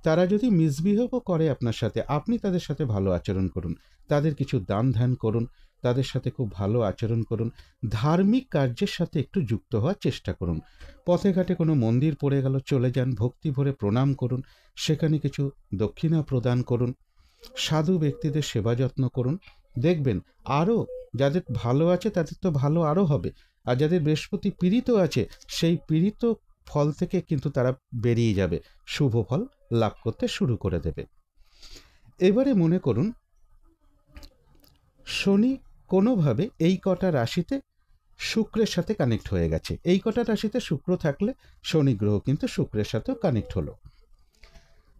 তারা যদি মিসবিহেভও করে আপনার সাথে, আপনি তাদের সাথে ভালো আচরণ করুন, তাদের কিছু দান ধ্যান করুন, তাদের সাথে খুব ভালো আচরণ করুন, ধার্মিক কার্যের সাথে একটু যুক্ত হওয়ার চেষ্টা করুন। পথে ঘাটে কোনো মন্দির পড়ে গেল, চলে যান, ভক্তি ভরে প্রণাম করুন, সেখানে কিছু দক্ষিণা প্রদান করুন, সাধু ব্যক্তিদের সেবা যত্ন করুন। দেখবেন আরও যাদের ভালো আছে তাদের তো ভালো আরও হবে, আর যাদের বৃহস্পতি পীড়িত আছে সেই পীড়িত ফল থেকে কিন্তু তারা বেরিয়ে যাবে, শুভ ফল লাভ করতে শুরু করে দেবে। এবারে মনে করুন শনি কোনোভাবে এই কটা রাশিতে শুক্রের সাথে কানেক্ট হয়ে গেছে। এই কটা রাশিতে শুক্র থাকলে শনি গ্রহ কিন্তু শুক্রের সাথেও কানেক্ট হলো।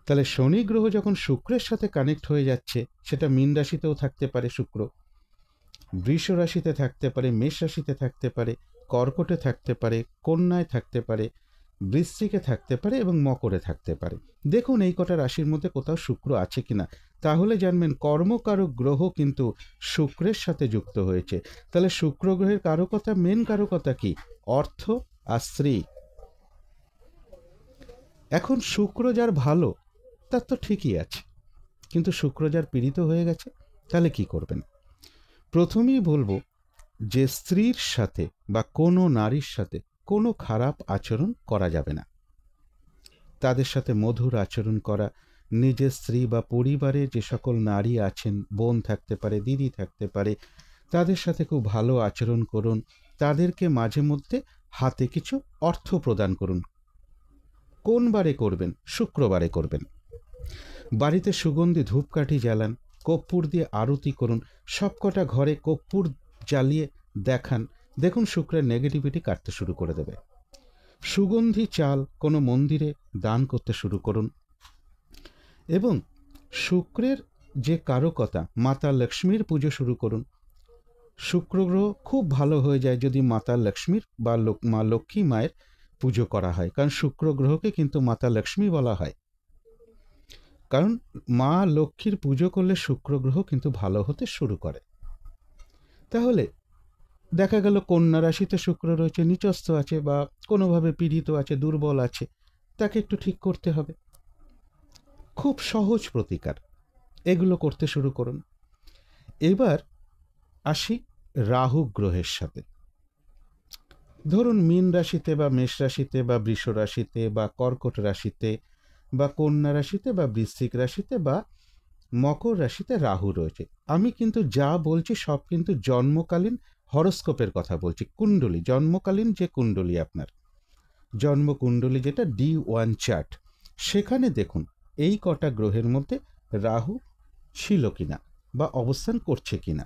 তাহলে শনি গ্রহ যখন শুক্রের সাথে কানেক্ট হয়ে যাচ্ছে, সেটা মীন রাশিতেও থাকতে পারে শুক্র, বৃষ রাশিতে থাকতে পারে, মেষ রাশিতে থাকতে পারে, কর্কটে থাকতে পারে, কন্যায় থাকতে পারে, বৃশ্চিকে থাকতে পারে এবং মকরে থাকতে পারে। দেখুন এই কটা রাশির মধ্যে কোথাও শুক্র আছে কিনা, তাহলে জানবেন কর্মকারক গ্রহ কিন্তু শুক্রের সাথে যুক্ত হয়েছে। তাহলে শুক্র গ্রহের কারকতা, মেন কারকতা কি? অর্থ আর স্ত্রী। এখন শুক্র যার ভালো তার তো ঠিকই আছে, কিন্তু শুক্র যার পীড়িত হয়ে গেছে, তাহলে কি করবেন? প্রথমেই বলবো যে স্ত্রীর সাথে বা কোনো নারীর সাথে কোনো খারাপ আচরণ করা যাবে না। তাদের সাথে মধুর আচরণ করা, নিজের স্ত্রী বা পরিবারে যে সকল নারী আছেন, বোন থাকতে পারে, দিদি থাকতে পারে, তাদের সাথে খুব ভালো আচরণ করুন, তাদেরকে মাঝে মধ্যে হাতে কিছু অর্থ প্রদান করুন। কোন বারে করবেন? শুক্রবারে করবেন। বাড়িতে সুগন্ধি ধূপকাঠি জ্বালান, কর্পূর দিয়ে আরতি করুন, সবকটা ঘরে কর্পূর জ্বালিয়ে দেখান, দেখুন শুক্রের নেগেটিভিটি কাটতে শুরু করে দেবে। সুগন্ধি চাল কোনো মন্দিরে দান করতে শুরু করুন। এবং শুক্রের যে কারকতা, মাতা লক্ষ্মীর পুজো শুরু করুন। শুক্র গ্রহ খুব ভালো হয়ে যায় যদি মাতা লক্ষ্মীর বা মা লক্ষ্মী মায়ের পুজো করা হয়, কারণ শুক্র গ্রহকে কিন্তু মাতা লক্ষ্মী বলা হয়। কারণ মা লক্ষ্মীর পুজো করলে শুক্র গ্রহ কিন্তু ভালো হতে শুরু করে। তাহলে দেখা গেল কন্যা রাশিতে শুক্র রয়েছে, নিচস্থ আছে বা কোনোভাবে পীড়িত আছে, দুর্বল আছে, তাকে একটু ঠিক করতে হবে। খুব সহজ প্রতিকার, এগুলো করতে শুরু করুন। এবার আসি রাহু গ্রহের সাথে। ধরুন মীন রাশিতে বা মেষ রাশিতে বা বৃষ রাশিতে বা কর্কট রাশিতে বা কন্যা রাশিতে বা বৃশ্চিক রাশিতে বা মকর রাশিতে রাহু রয়েছে। আমি কিন্তু যা বলছি সব কিন্তু জন্মকালীন হরস্কোপের কথা বলছি, কুণ্ডলী, জন্মকালীন যে কুণ্ডলী আপনার জন্মকুণ্ডলী যেটা D1 চার্ট, সেখানে দেখুন এই কটা গ্রহের মধ্যে রাহু ছিল কিনা বা অবস্থান করছে কিনা।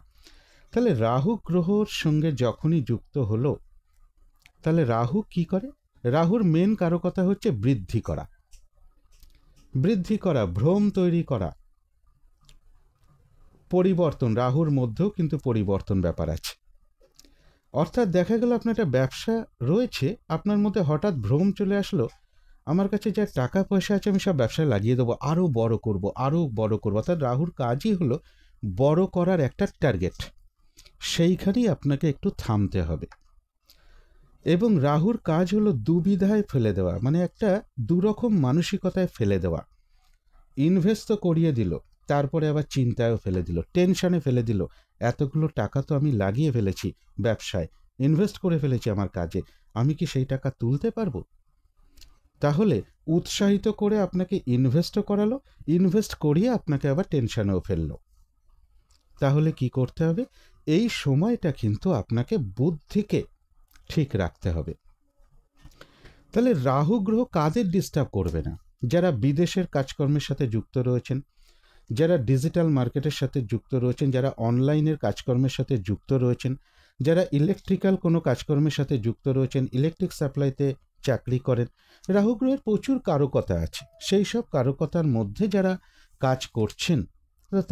তাহলে রাহু গ্রহর সঙ্গে যখনই যুক্ত হলো, তাহলে রাহু কি করে? রাহুর মেন কারকতা হচ্ছে বৃদ্ধি করা, ভ্রম তৈরি করা, পরিবর্তন, রাহুর মধ্যেও কিন্তু পরিবর্তন ব্যাপার আছে। অর্থাৎ দেখা গেল আপনার একটা ব্যবসা রয়েছে, আপনার মধ্যে হঠাৎ ভ্রম চলে আসলো, আমার কাছে যা টাকা পয়সা আছে আমি সব ব্যবসায় লাগিয়ে দেবো, আরও বড় করব, আরও বড় করবো। অর্থাৎ রাহুর কাজই হলো বড় করার একটা টার্গেট, সেইখানেই আপনাকে একটু থামতে হবে। এবং রাহুর কাজ হলো দুবিধায় ফেলে দেওয়া, মানে একটা দুরকম মানসিকতায় ফেলে দেওয়া। ইনভেস্ট তো করিয়ে দিল, তারপরে আবার চিন্তায়ও ফেলে দিল, টেনশনে ফেলে দিল। এতগুলো টাকা তো আমি লাগিয়ে ফেলেছি ব্যবসায়, ইনভেস্ট করে ফেলেছি আমার কাজে, আমি কি সেই টাকা তুলতে পারবো? তাহলে উৎসাহিত করে আপনাকে ইনভেস্টও করালো, ইনভেস্ট করিয়ে আপনাকে আবার টেনশনেও ফেললো। তাহলে কি করতে হবে? এই সময়টা কিন্তু আপনাকে বুদ্ধিকে ঠিক রাখতে হবে। তাহলে রাহু গ্রহ কাদের ডিস্টার্ব করবে না? যারা বিদেশের কাজকর্মের সাথে যুক্ত রয়েছেন, যারা ডিজিটাল মার্কেটের সাথে যুক্ত রয়েছেন, যারা অনলাইনের কাজকর্মের সাথে যুক্ত রয়েছেন, যারা ইলেকট্রিক্যাল কোনো কাজকর্মের সাথে যুক্ত রয়েছেন, ইলেকট্রিক সাপ্লাইতে চাকরি করেন, রাহু গ্রহের প্রচুর কারকতা আছে। সেই সব কারকতার মধ্যে যারা কাজ করছেন,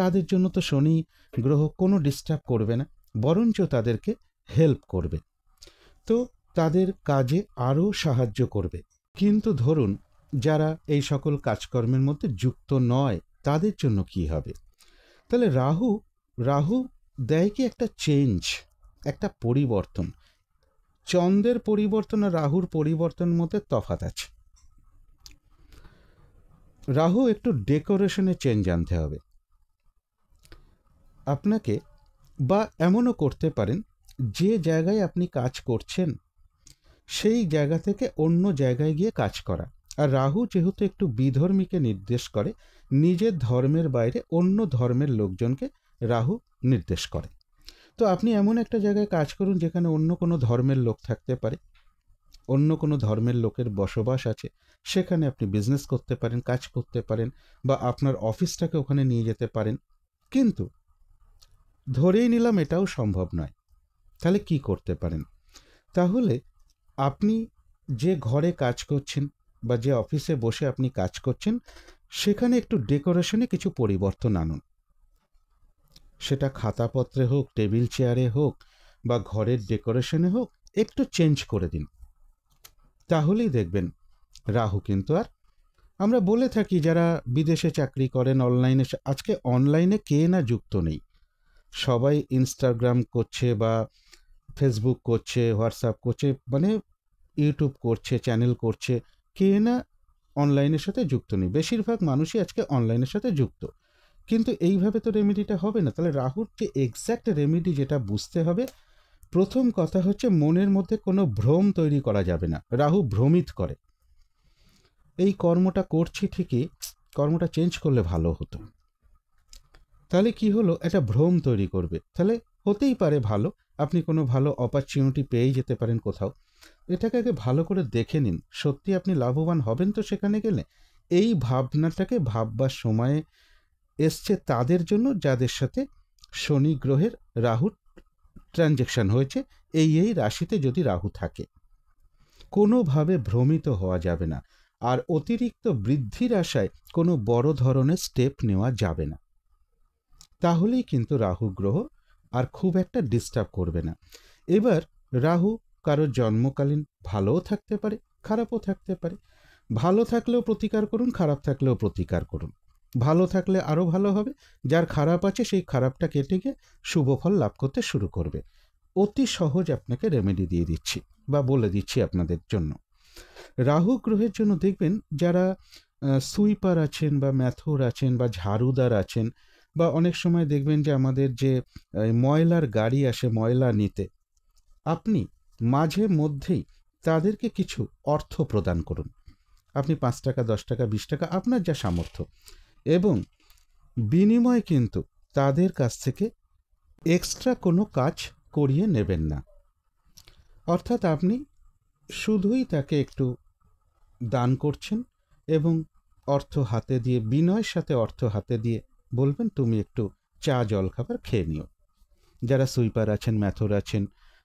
তাদের জন্য তো শনি গ্রহ কোনো ডিস্টার্ব করবে না, বরঞ্চ তাদেরকে হেল্প করবে, তো তাদের কাজে আরও সাহায্য করবে। কিন্তু ধরুন যারা এই সকল কাজকর্মের মধ্যে যুক্ত নয়, তাদের জন্য কি হবে? তাহলে রাহু দেয় কি একটা চেঞ্জ, একটা পরিবর্তন। চন্দ্রের পরিবর্তন আর রাহুর পরিবর্তনের মধ্যে তফাৎ আছে। রাহু একটু ডেকোরেশনে চেঞ্জ আনতে হবে আপনাকে, বা এমনও করতে পারেন যে জায়গায় আপনি কাজ করছেন সেই জায়গা থেকে অন্য জায়গায় গিয়ে কাজ করা। আর রাহু যেহেতু একটু বিধর্মীকে নির্দেশ করে, নিজের ধর্মের বাইরে অন্য ধর্মের লোকজনকে রাহু নির্দেশ করে। তো আপনি এমন একটা জায়গায় কাজ করুন যেখানে অন্য কোনো ধর্মের লোক থাকতে পারে, অন্য কোনো ধর্মের লোকের বসবাস আছে, সেখানে আপনি বিজনেস করতে পারেন, কাজ করতে পারেন, বা আপনার অফিসটাকে ওখানে নিয়ে যেতে পারেন। কিন্তু ধরেই নিলাম এটাও সম্ভব নয়, তাহলে কি করতে পারেন? তাহলে আপনি যে ঘরে কাজ করছেন বা যে অফিসে বসে আপনি কাজ করছেন, সেখানে একটু ডেকোরেশনে কিছু পরিবর্তন আনুন। সেটা খাতাপত্রে হোক, টেবিল চেয়ারে হোক, বা ঘরের ডেকোরেশনে হোক, একটু চেঞ্জ করে দিন। তাহলেই দেখবেন রাহু কিন্তু আর, আমরা বলে থাকি যারা বিদেশে চাকরি করেন, অনলাইনে, আজকে অনলাইনে কে না যুক্ত নেই, সবাই ইনস্টাগ্রাম করছে বা ফেসবুক করছে, হোয়াটসঅ্যাপ করছে, মানে ইউটিউব করছে, চ্যানেল করছে, কে না অনলাইনের সাথে যুক্ত নেই? বেশিরভাগ মানুষই আজকে অনলাইনের সাথে যুক্ত। কিন্তু এইভাবে তো রেমেডিটা হবে না। তাহলে রাহুর যে এক্স্যাক্ট রেমেডি, যেটা বুঝতে হবে, প্রথম কথা হচ্ছে মনের মধ্যে কোনো ভ্রম তৈরি করা যাবে না। রাহু ভ্রমিত করে, এই কর্মটা করছি ঠিকই, কর্মটা চেঞ্জ করলে ভালো হতো। তাহলে কি হলো, একটা ভ্রম তৈরি করবে। তাহলে হতেই পারে ভালো, আপনি কোনো ভালো অপরচুনিটি পেয়েই যেতে পারেন কোথাও, এটাকে আগে ভালো করে দেখে নিন, সত্যি আপনি লাভবান হবেন তো সেখানে গেলে। এই ভাবনাটাকে ভাববার সময়ে এসছে তাদের জন্য যাদের সাথে শনি গ্রহের রাহুর ট্রানজ্যাকশন হয়েছে, এই রাশিতে যদি রাহু থাকে, কোনোভাবে ভ্রমিত হওয়া যাবে না। আর অতিরিক্ত বৃদ্ধির আশায় কোনো বড় ধরনের স্টেপ নেওয়া যাবে না, তাহলেই কিন্তু রাহু গ্রহ আর খুব একটা ডিস্টার্ব করবে না। এবার রাহু কারোর জন্মকালীন ভালোও থাকতে পারে, খারাপও থাকতে পারে। ভালো থাকলেও প্রতিকার করুন, খারাপ থাকলেও প্রতিকার করুন। ভালো থাকলে আরও ভালো হবে, যার খারাপ আছে সেই খারাপটা কেটে গিয়ে শুভ ফল লাভ করতে শুরু করবে। অতি সহজ আপনাকে রেমেডি দিয়ে দিচ্ছি বা বলে দিচ্ছি আপনাদের জন্য। রাহু গ্রহের জন্য দেখবেন যারা সুইপার আছেন বা ম্যাথর আছেন বা ঝাড়ুদার আছেন, বা অনেক সময় দেখবেন যে আমাদের যে ময়লার গাড়ি আসে ময়লা নিতে, আপনি মাঝে মধ্যেই তাদেরকে কিছু অর্থ প্রদান করুন। আপনি 5 টাকা, 10 টাকা, 20 টাকা, আপনার যা সামর্থ্য, এবং বিনিময়ে কিন্তু তাদের কাছ থেকে এক্সট্রা কোনো কাজ করিয়ে নেবেন না। অর্থাৎ আপনি শুধুই তাকে একটু দান করছেন এবং অর্থ হাতে দিয়ে, বিনয়ের সাথে অর্থ হাতে দিয়ে বলবেন তুমি একটু চা জল খাবার খেয়ে নিও। যারা সুইপার আছেন, ম্যাথর আছেন,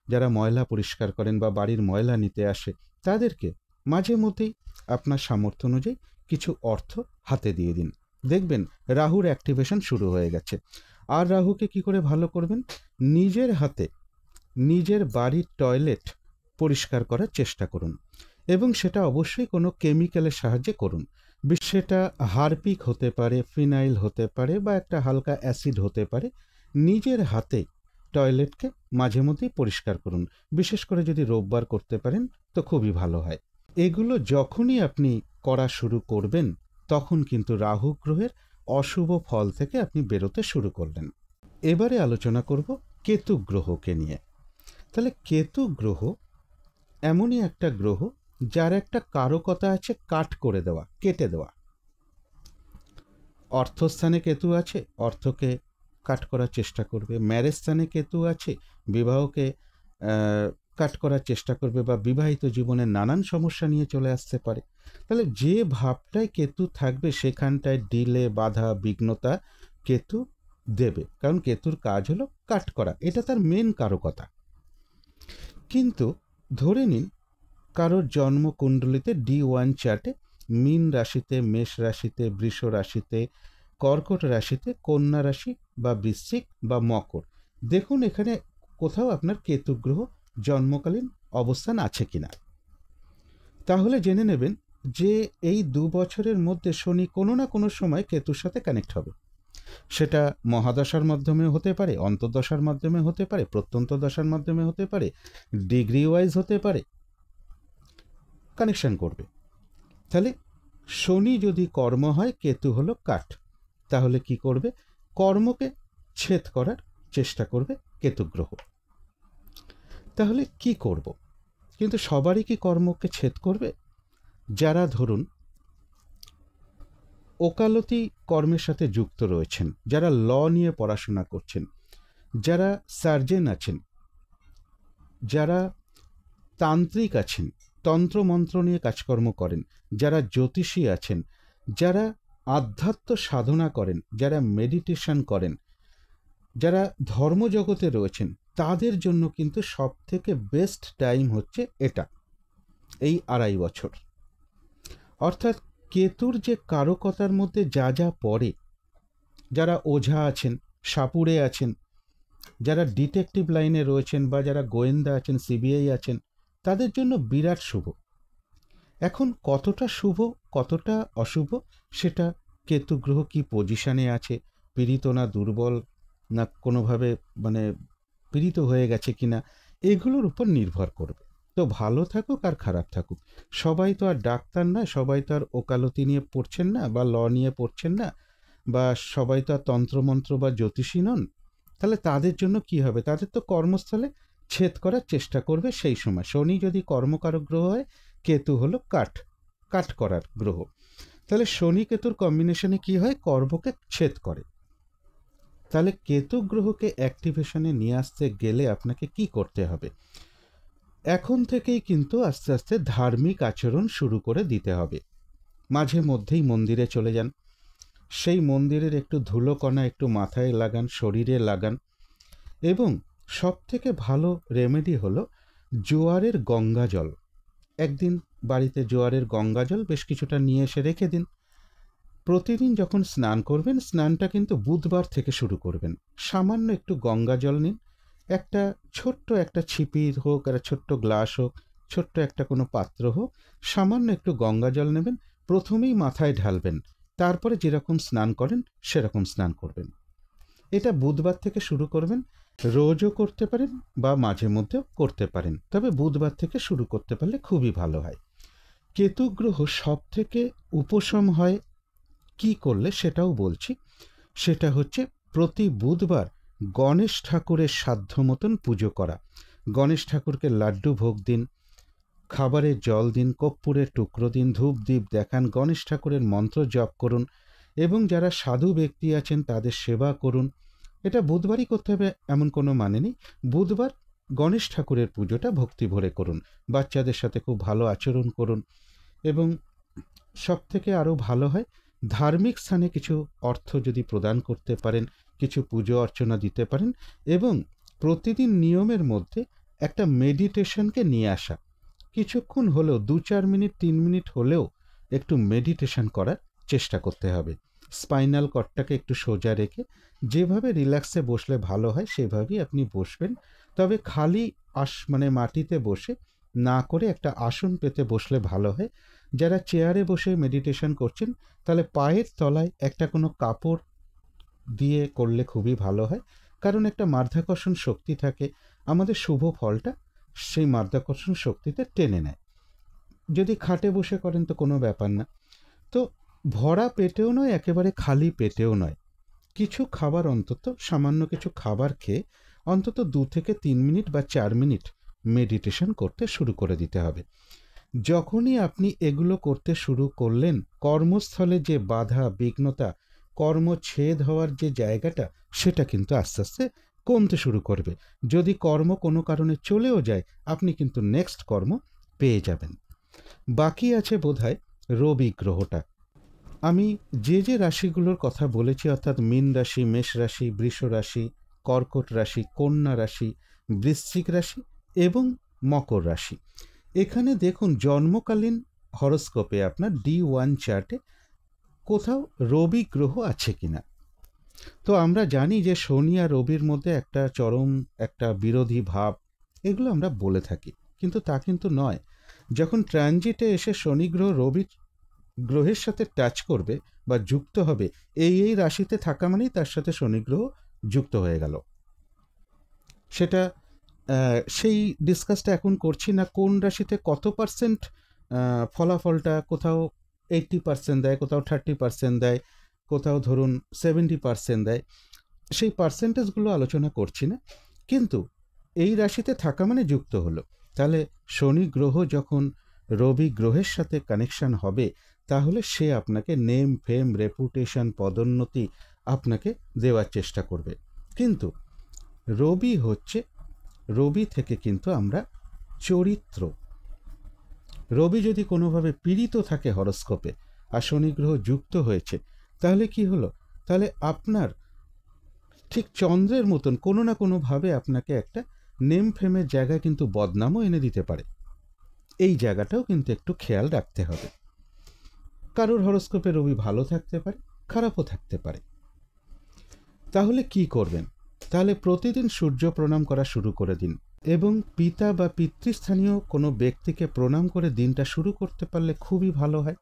যারা ময়লা পরিষ্কার করেন বা বাড়ির ময়লা নিতে আসে, তাদেরকে মাঝে মধ্যেই আপনার সামর্থ্য অনুযায়ী কিছু অর্থ হাতে দিয়ে দিন। দেখবেন রাহুর অ্যাক্টিভেশন শুরু হয়ে গেছে। আর রাহুকে কি করে ভালো করবেন? নিজের হাতে নিজের বাড়ির টয়লেট পরিষ্কার করার চেষ্টা করুন, এবং সেটা অবশ্যই কোনো কেমিক্যালের সাহায্যে করুন। সেটা হারপিক হতে পারে, ফিনাইল হতে পারে, বা একটা হালকা অ্যাসিড হতে পারে। নিজের হাতে টয়লেটকে মাঝে মধ্যেই পরিষ্কার করুন। বিশেষ করে যদি রোববার করতে পারেন তো খুবই ভালো হয়। এগুলো যখনই আপনি করা শুরু করবেন, তখন কিন্তু রাহু গ্রহের অশুভ ফল থেকে আপনি বেরোতে শুরু করলেন। এবারে আলোচনা করব কেতু গ্রহকে নিয়ে। তাহলে কেতু গ্রহ এমনই একটা গ্রহ যার একটা কারকতা আছে কাট করে দেওয়া, কেটে দেওয়া। অর্থস্থানে কেতু আছে, অর্থকে কাট করার চেষ্টা করবে। ম্যারেজ স্থানে কেতু আছে, বিবাহকে কাট করার চেষ্টা করবে, বা বিবাহিত জীবনে নানান সমস্যা নিয়ে চলে আসতে পারে। তাহলে যে ভাবটায় কেতু থাকবে সেখানটায় ডিলে, বাধা, বিঘ্নতা কেতু দেবে, কারণ কেতুর কাজ হলো কাট করা, এটা তার মেন কারকতা। কিন্তু ধরে নিন কারোর জন্মকুণ্ডলিতে D1 চার্টে মীন রাশিতে, মেষ রাশিতে, বৃষ রাশিতে, কর্কট রাশিতে, কন্যা রাশি বা বৃশ্চিক বা মকর, দেখুন এখানে কোথাও আপনার কেতু গ্রহ জন্মকালীন অবস্থান আছে কিনা। তাহলে জেনে নেবেন যে এই 2 বছরের মধ্যে শনি কোনো না কোনো সময় কেতুর সাথে কানেক্ট হবে। সেটা মহাদশার মাধ্যমে হতে পারে, অন্তর্দশার মাধ্যমে হতে পারে, প্রত্যন্ত দশার মাধ্যমে হতে পারে, ডিগ্রি ওয়াইজ হতে পারে, কানেকশন করবে। তাহলে শনি যদি কর্ম হয়, কেতু হলো কাঠ, তাহলে কি করবে? কর্মকে ছেদ করার চেষ্টা করবে কেতু গ্রহ। তাহলে কি করব? কিন্তু সবারই কি কর্মকে ছেদ করবে? যারা ধরুন ওকালতি কর্মের সাথে যুক্ত রয়েছেন, যারা ল নিয়ে পড়াশোনা করছেন, যারা সার্জেন আছেন, যারা তান্ত্রিক আছেন, তন্ত্রমন্ত্র নিয়ে কাজকর্ম করেন, যারা জ্যোতিষী আছেন, যারা আধ্যাত্ম সাধনা করেন, যারা মেডিটেশন করেন, যারা ধর্মজগতে রয়েছেন, তাদের জন্য কিন্তু সব থেকে বেস্ট টাইম হচ্ছে এটা, এই 2.5 বছর। অর্থাৎ কেতুর যে কারকতার মধ্যে যা যা পড়ে, যারা ওঝা আছেন, সাপুড়ে আছেন, যারা ডিটেকটিভ লাইনে রয়েছেন, বা যারা গোয়েন্দা আছেন, সিবিআই আছেন, তাদের জন্য বিরাট শুভ। এখন কতটা শুভ কতটা অশুভ সেটা কেতু গ্রহ কি পজিশনে আছে, পীড়িত না দুর্বল, না কোনোভাবে মানে পীড়িত হয়ে গেছে কিনা, এগুলোর উপর নির্ভর করবে। তো ভালো থাকুক আর খারাপ থাকুক, সবাই তো আর ডাক্তার না, সবাই তো আর ওকালতি নিয়ে পড়ছেন না, বা ল নিয়ে পড়ছেন না, বা সবাই তো আর তন্ত্রমন্ত্র বা জ্যোতিষী নন। তাহলে তাদের জন্য কি হবে? তাদের তো কর্মস্থলে ছেদ করার চেষ্টা করবে সেই সময়। শনি যদি কর্মকারক গ্রহ হয়, কেতু হলো কাট করার গ্রহ। তাহলে শনি কেতুর কম্বিনেশনে কি হয়? কর্মকে ছেদ করে। তাহলে কেতু গ্রহকে অ্যাক্টিভেশনে নিয়ে আসতে গেলে আপনাকে কি করতে হবে? এখন থেকেই কিন্তু আস্তে আস্তে ধার্মিক আচরণ শুরু করে দিতে হবে। মাঝে মধ্যেই মন্দিরে চলে যান, সেই মন্দিরের একটু ধুলোকণা একটু মাথায় লাগান, শরীরে লাগান, এবং সব থেকে ভালো রেমেডি হলো জোয়ারের গঙ্গা জল। একদিন বাড়িতে জোয়ারের গঙ্গা জল বেশ কিছুটা নিয়ে এসে রেখে দিন। প্রতিদিন যখন স্নান করবেন, স্নানটা কিন্তু বুধবার থেকে শুরু করবেন। সামান্য একটু গঙ্গা জল নিন, একটা ছোট্ট একটা ছিপির হোক, একটা ছোট্ট গ্লাস হোক, ছোট্ট একটা কোনো পাত্র হোক, সামান্য একটু গঙ্গা জল নেবেন, প্রথমেই মাথায় ঢালবেন, তারপরে যেরকম স্নান করেন সেরকম স্নান করবেন। এটা বুধবার থেকে শুরু করবেন। রোজও করতে পারেন বা মাঝে মধ্যেও করতে পারেন, তবে বুধবার থেকে শুরু করতে পারলে খুবই ভালো হয়। কেতু গ্রহ সব থেকে উপশম হয় কি করলে সেটাও বলছি। সেটা হচ্ছে প্রতি বুধবার গণেশ ঠাকুরের সাধ্য মতন পুজো করা। গণেশ ঠাকুরকে লাড্ডু ভোগ দিন, খাবারের জল দিন, কর্পূরের টুকরো দিন, ধূপ দ্বীপ দেখান, গণেশ ঠাকুরের মন্ত্র জপ করুন, এবং যারা সাধু ব্যক্তি আছেন তাদের সেবা করুন। এটা বুধবারই করতে হবে এমন কোনো মানে নেই। বুধবার গণেশ ঠাকুরের পুজোটা ভক্তি ভরে করুন, বাচ্চাদের সাথে খুব ভালো আচরণ করুন, এবং সব থেকে আরও ভালো হয় ধার্মিক স্থানে কিছু অর্থ যদি প্রদান করতে পারেন, কিছু পুজো অর্চনা দিতে পারেন, এবং প্রতিদিন নিয়মের মধ্যে একটা মেডিটেশনকে নিয়ে আসা। কিছুক্ষণ হলেও 2-4 মিনিট 3 মিনিট হলেও একটু মেডিটেশন করার চেষ্টা করতে হবে। স্পাইনাল কর্ডটাকে একটু সোজা রেখে যেভাবে রিল্যাক্সে বসলে ভালো হয় সেভাবেই আপনি বসবেন। তবে খালি মানে মাটিতে বসে না করে একটা আসন পেতে বসলে ভালো হয়। যারা চেয়ারে বসে মেডিটেশন করছেন তাহলে পায়ের তলায় একটা কোনো কাপড় দিয়ে করলে খুবই ভালো হয়, কারণ একটা মাধ্যাকর্ষণ শক্তি থাকে, আমাদের শুভ ফলটা সেই মাধ্যাকর্ষণ শক্তিতে টেনে নেয়। যদি খাটে বসে করেন তো কোনো ব্যাপার না। তো ভরা পেটেও নয়, একেবারে খালি পেটেও নয়, কিছু খাবার অন্তত সামান্য কিছু খাবার খেয়ে অন্তত 2 থেকে 3 মিনিট বা 4 মিনিট মেডিটেশন করতে শুরু করে দিতে হবে। যখনই আপনি এগুলো করতে শুরু করলেন, কর্মস্থলে যে বাধা বিঘ্নতা, কর্মচ্ছেদ হওয়ার যে জায়গাটা, সেটা কিন্তু আস্তে আস্তে কমতে শুরু করবে। যদি কর্ম কোনো কারণে চলেও যায়, আপনি কিন্তু নেক্সট কর্ম পেয়ে যাবেন। বাকি আছে বোধহয় রবি গ্রহটা। আমি যে রাশিগুলোর কথা বলেছি, অর্থাৎ মীন রাশি, মেষ রাশি, বৃষ রাশি, কর্কট রাশি, কন্যা রাশি, বৃশ্চিক রাশি এবং মকর রাশি, এখানে দেখুন জন্মকালীন হরোস্কোপে আপনার D1 চার্টে কোথাও রবি গ্রহ আছে কিনা। তো আমরা জানি যে শনি আর রবির মধ্যে একটা চরম একটা বিরোধী ভাব, এগুলো আমরা বলে থাকি, কিন্তু তা কিন্তু নয়। যখন ট্রানজিটে এসে শনি গ্রহ রবি গ্রহের সাথে টাচ করবে বা যুক্ত হবে, এই রাশিতে থাকা মানেই তার সাথে শনি গ্রহ যুক্ত হয়ে গেল। সেটা সেই ডিসকাসটা এখন করছি না, কোন রাশিতে কত পার্সেন্ট ফলাফলটা, কোথাও 80% দেয়, কোথাও 30% দেয়, কোথাও ধরুন 70% দেয়, সেই পার্সেন্টেজগুলো আলোচনা করছি না। কিন্তু এই রাশিতে থাকা মানে যুক্ত হলো, তাহলে শনি গ্রহ যখন রবি গ্রহের সাথে কানেকশন হবে, তাহলে সে আপনাকে নেম ফেম রেপুটেশন পদোন্নতি আপনাকে দেওয়ার চেষ্টা করবে। কিন্তু রবি থেকে কিন্তু আমরা চরিত্র, রবি যদি কোনোভাবে পীড়িত থাকে হরোস্কোপে আর শনি গ্রহ যুক্ত হয়েছে, তাহলে কি হলো, তাহলে আপনার ঠিক চন্দ্রের মতন কোনো না কোনোভাবে আপনাকে একটা নেম ফেমের জায়গায় কিন্তু বদনামও এনে দিতে পারে। এই জায়গাটাও কিন্তু একটু খেয়াল রাখতে হবে। কারোর হরোস্কোপে রবি ভালো থাকতে পারে, খারাপও থাকতে পারে। তাহলে কি করবেন? তাহলে প্রতিদিন সূর্য প্রণাম করা শুরু করে দিন, এবং পিতা বা পিতৃস্থানীয় কোনো ব্যক্তিকে প্রণাম করে দিনটা শুরু করতে পারলে খুবই ভালো হয়।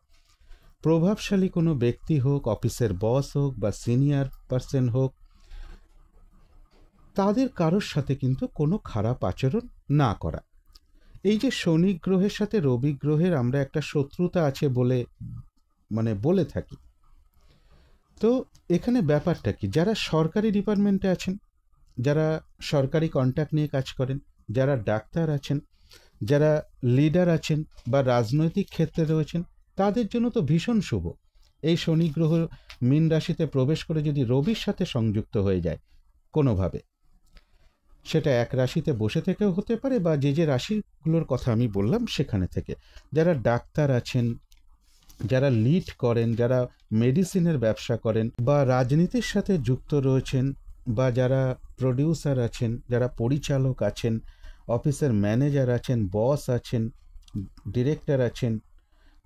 প্রভাবশালী কোনো ব্যক্তি হোক, অফিসের বস হোক বা সিনিয়র পার্সন হোক, তাদের কারোর সাথে কিন্তু কোনো খারাপ আচরণ না করা। এই যে শনি গ্রহের সাথে রবি গ্রহের আমরা একটা শত্রুতা আছে বলে থাকি, তো এখানে ব্যাপারটা কি, যারা সরকারি ডিপার্টমেন্টে আছেন, যারা সরকারি কন্ট্যাক্ট নিয়ে কাজ করেন, যারা ডাক্তার আছেন, যারা লিডার আছেন বা রাজনৈতিক ক্ষেত্রে রয়েছেন, তাদের জন্য তো ভীষণ শুভ। এই শনি গ্রহ মীন রাশিতে প্রবেশ করে যদি রবির সাথে সংযুক্ত হয়ে যায় কোনোভাবে, সেটা এক রাশিতে বসে থেকেও হতে পারে বা যে রাশিগুলোর কথা আমি বললাম সেখানে থেকে। যারা ডাক্তার আছেন, যারা লিড করেন, যারা মেডিসিনের ব্যবসা করেন বা রাজনীতির সাথে যুক্ত রয়েছেন, বা যারা প্রডিউসার আছেন, যারা পরিচালক আছেন, অফিসের ম্যানেজার আছেন, বস আছেন, ডিরেক্টর আছেন,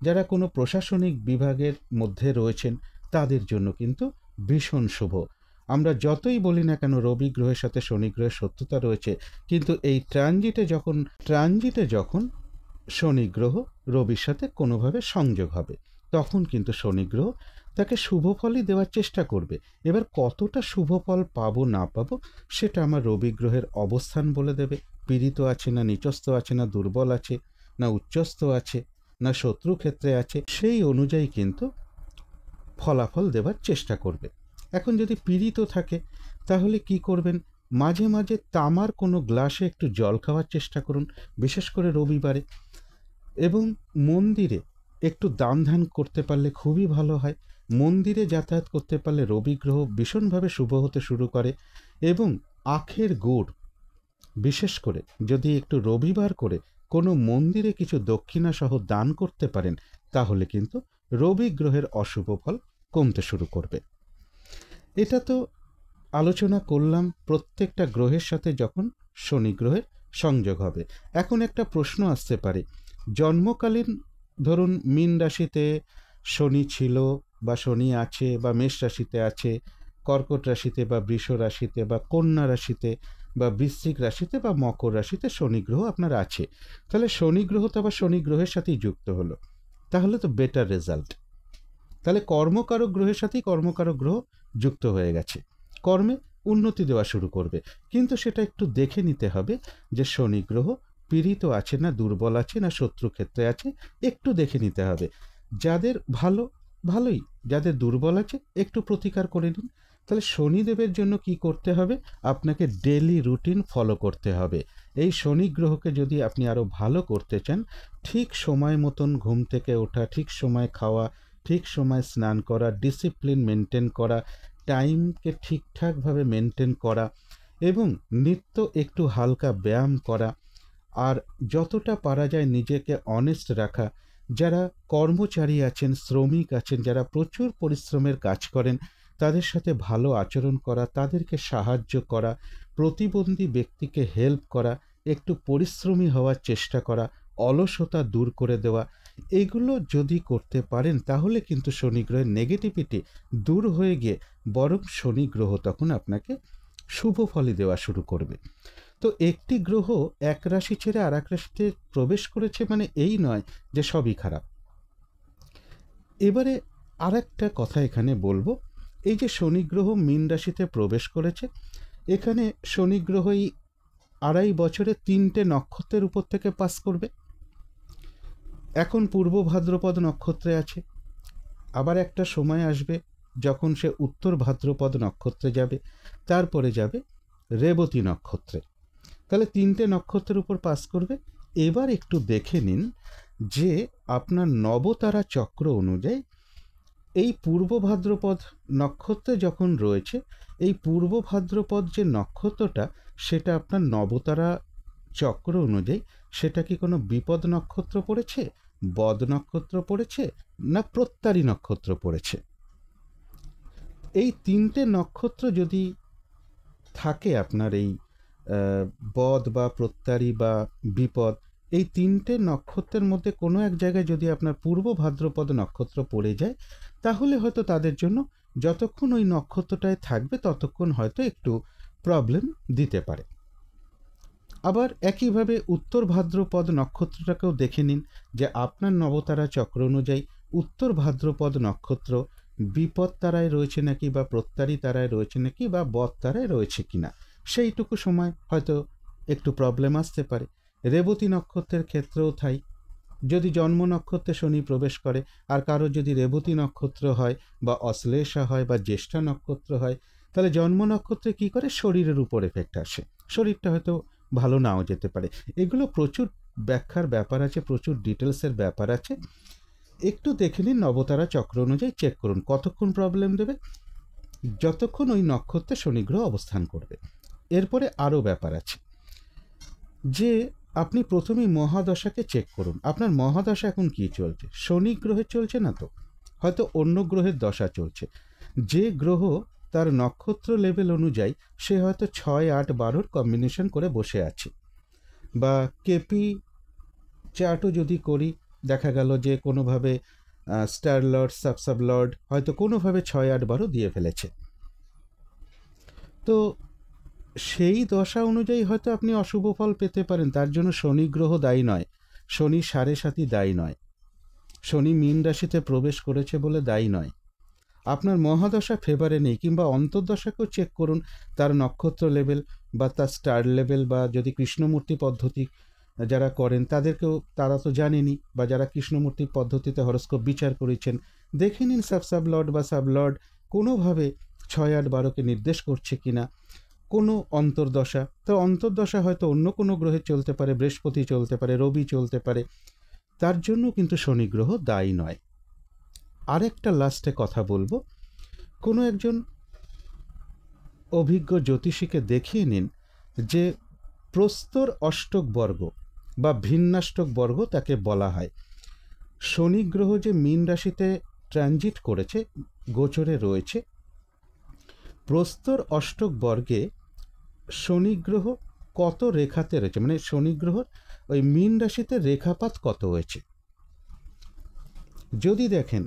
যারা কোনো প্রশাসনিক বিভাগের মধ্যে রয়েছেন, তাদের জন্য কিন্তু ভীষণ শুভ। আমরা যতই বলি না কেন রবি গ্রহের সাথে শনি গ্রহের শত্রুতা রয়েছে, কিন্তু এই ট্রানজিটে যখন শনি গ্রহ রবির সাথে কোনোভাবে সংযোগ হবে, তখন কিন্তু শনি গ্রহ তাকে শুভ ফলই দেওয়ার চেষ্টা করবে। এবার কতটা শুভ ফল পাবো না পাবো সেটা আমার রবি গ্রহের অবস্থান বলে দেবে। পীড়িত আছে না নিচস্থ আছে, না দুর্বল আছে না উচ্চস্থ আছে, না শত্রু ক্ষেত্রে আছে, সেই অনুযায়ী কিন্তু ফলাফল দেওয়ার চেষ্টা করবে। এখন যদি পীড়িত থাকে, তাহলে কি করবেন, মাঝে মাঝে তামার কোনো গ্লাসে একটু জল খাওয়ার চেষ্টা করুন, বিশেষ করে রবিবারে। এবং মন্দিরে একটু দান ধ্যান করতে পারলে খুবই ভালো হয়। মন্দিরে যাতায়াত করতে পারলে রবি গ্রহ ভীষণভাবে শুভ হতে শুরু করে। এবং আখের গুড়, বিশেষ করে যদি একটু রবিবার করে কোনো মন্দিরে কিছু দক্ষিণা সহ দান করতে পারেন, তাহলে কিন্তু রবি গ্রহের অশুভ ফল কমতে শুরু করবে। এটা তো আলোচনা করলাম প্রত্যেকটা গ্রহের সাথে যখন শনি গ্রহের সংযোগ হবে। এখন একটা প্রশ্ন আসতে পারে, জন্মকালীন ধরুন মীন রাশিতে শনি ছিল, বা শনি আছে বা মেষ রাশিতে আছে, কর্কট রাশিতে বা বৃষ রাশিতে বা কন্যা রাশিতে বা বৃশ্চিক রাশিতে বা মকর রাশিতে শনি গ্রহ আপনার আছে, তাহলে শনি গ্রহ তো আবার শনি গ্রহের সাথেই যুক্ত হলো, তাহলে তো বেটার রেজাল্ট। তাহলে কর্মকারক গ্রহের সাথেই কর্মকারক গ্রহ যুক্ত হয়ে গেছে, কর্মে উন্নতি দেওয়া শুরু করবে। কিন্তু সেটা একটু দেখে নিতে হবে যে শনি গ্রহ পীড়িত আছে না দুর্বল আছে না শত্রু ক্ষেত্রে আছে, একটু দেখে নিতে হবে। যাদের ভালো ভালোই, যাদের দুর্বল আছে একটু প্রতিকার করে নিন। তাহলে শনিদেবের জন্য কি করতে হবে, আপনাকে ডেলি রুটিন ফলো করতে হবে। এই শনি গ্রহকে যদি আপনি আরও ভালো করতে চান, ঠিক সময় মতন ঘুম থেকে ওঠা, ঠিক সময় খাওয়া, ঠিক সময় স্নান করা, ডিসিপ্লিন মেনটেন করা, টাইমকে ঠিকঠাকভাবে মেনটেন করা এবং নিত্য একটু হালকা ব্যায়াম করা, আর যতটা পারা যায় নিজেকে অনেস্ট রাখা। যারা কর্মচারী আছেন, শ্রমিক আছেন, যারা প্রচুর পরিশ্রমের কাজ করেন, তাদের সাথে ভালো আচরণ করা, তাদেরকে সাহায্য করা, প্রতিবন্ধী ব্যক্তিকে হেল্প করা, একটু পরিশ্রমী হওয়ার চেষ্টা করা, অলসতা দূর করে দেওয়া, এগুলো যদি করতে পারেন তাহলে কিন্তু শনি গ্রহের নেগেটিভিটি দূর হয়ে গিয়ে বরং শনি গ্রহ তখন আপনাকে শুভ ফলই দেওয়া শুরু করবে। তো একটি গ্রহ এক রাশি ছেড়ে আর এক রাশিতে প্রবেশ করেছে মানে এই নয় যে সবই খারাপ। এবারে আর একটা কথা এখানে বলবো, এই যে শনি গ্রহ মীন রাশিতে প্রবেশ করেছে, এখানে শনি গ্রহই 2.5 বছরে 3টে নক্ষত্রের উপর থেকে পাস করবে। এখন পূর্ব ভাদ্রপদ নক্ষত্রে আছে, আবার একটা সময় আসবে যখন সে উত্তর ভাদ্রপদ নক্ষত্রে যাবে, তারপরে যাবে রেবতী নক্ষত্রে। তাহলে 3টে নক্ষত্রের উপর পাস করবে। এবার একটু দেখে নিন যে আপনার নবতারা চক্র অনুযায়ী এই পূর্ব ভাদ্রপদ নক্ষত্রে যখন রয়েছে, এই পূর্ব ভাদ্রপদ যে নক্ষত্রটা সেটা আপনার নবতারা চক্র অনুযায়ী সেটা কি কোনো বিপদ নক্ষত্র পড়েছে, বদ নক্ষত্র পড়েছে, না প্রত্যারী নক্ষত্র পড়েছে? এই 3টে নক্ষত্র যদি থাকে আপনার এই বদ বা প্রত্যারী বা বিপদ, এই 3টে নক্ষত্রের মধ্যে কোনো এক জায়গায় যদি আপনার পূর্ব ভাদ্রপদ নক্ষত্র পড়ে যায়, তাহলে হয়তো তাদের জন্য যতক্ষণ ওই নক্ষত্রটায় থাকবে ততক্ষণ হয়তো একটু প্রবলেম দিতে পারে। আবার একইভাবে উত্তর ভাদ্রপদ নক্ষত্রটাকেও দেখে নিন যে আপনার নবতারা চক্র অনুযায়ী উত্তর ভাদ্রপদ নক্ষত্র বিপদ তারায় রয়েছে নাকি, বা প্রত্যারী তারায় রয়েছে নাকি, বা বদ তারায় রয়েছে কিনা, সেইটুকু সময় হয়তো একটু প্রবলেম আসতে পারে। রেবতী নক্ষত্রের ক্ষেত্রেও তাই, যদি জন্ম নক্ষত্রে শনি প্রবেশ করে আর কারো যদি রেবতী নক্ষত্র হয় বা অশ্লেষা হয় বা জ্যেষ্ঠা নক্ষত্র হয়, তাহলে জন্ম নক্ষত্রে কী করে শরীরের উপর এফেক্ট আসে, শরীরটা হয়তো ভালো নাও যেতে পারে। এগুলো প্রচুর ব্যাখ্যার ব্যাপার আছে, প্রচুর ডিটেলসের ব্যাপার আছে। একটু দেখে নিন নবতারা চক্র অনুযায়ী, চেক করুন কতক্ষণ প্রবলেম দেবে, যতক্ষণ ওই নক্ষত্রে শনি গ্রহ অবস্থান করবে। এরপরে আরও ব্যাপার আছে যে আপনি প্রথমেই মহাদশাকে চেক করুন, আপনার মহাদশা এখন কি চলছে, শনি গ্রহের চলছে না তো, হয়তো অন্য গ্রহের দশা চলছে। যে গ্রহ তার নক্ষত্র লেভেল অনুযায়ী সে হয়তো 6, 8, 12 কম্বিনেশন করে বসে আছে, বা কেপি চার্টও যদি করি দেখা গেল যে কোনোভাবে স্টার লর্ড সাব লর্ড হয়তো কোনোভাবে 6, 8, 12 দিয়ে ফেলেছে। তো সেই দশা অনুযায়ী হয়তো আপনি অশুভ ফল পেতে পারেন, তার জন্য শনি গ্রহ দায়ী নয়, শনি 7.5 দায়ী নয়, শনি মীন রাশিতে প্রবেশ করেছে বলে দায়ী নয়। আপনার মহাদশা ফেভারে নেই, কিংবা অন্তর্দশাকেও চেক করুন, তার নক্ষত্র লেভেল বা তার স্টার লেভেল, বা যদি কৃষ্ণমূর্তি পদ্ধতি যারা করেন তাদেরকেও তারা তো জানেনই, বা যারা কৃষ্ণমূর্তি পদ্ধতিতে হরস্কোপ বিচার করেছেন দেখে নিন সাব লর্ড বা সাব লর্ড কোনোভাবে 6, 8, 12কে নির্দেশ করছে কিনা। কোনো অন্তর্দশা, তো অন্তর্দশা হয়তো অন্য কোনো গ্রহে চলতে পারে, বৃহস্পতি চলতে পারে, রবি চলতে পারে, তার জন্য কিন্তু শনি গ্রহ দায়ী নয়। আরেকটা লাস্টে কথা বলবো, কোনো একজন অভিজ্ঞ জ্যোতিষীকে দেখিয়ে নিন যে প্রস্তর অষ্টক বর্গ বা ভিন্নাষ্টক বর্গ তাকে বলা হয়। শনি গ্রহ যে মীন রাশিতে ট্রানজিট করেছে, গোচরে রয়েছে, প্রস্তর অষ্টক বর্গে শনি গ্রহ কত রেখাতে রয়েছে, মানে শনি গ্রহর ওই মীন রাশিতে রেখাপাত কত হয়েছে। যদি দেখেন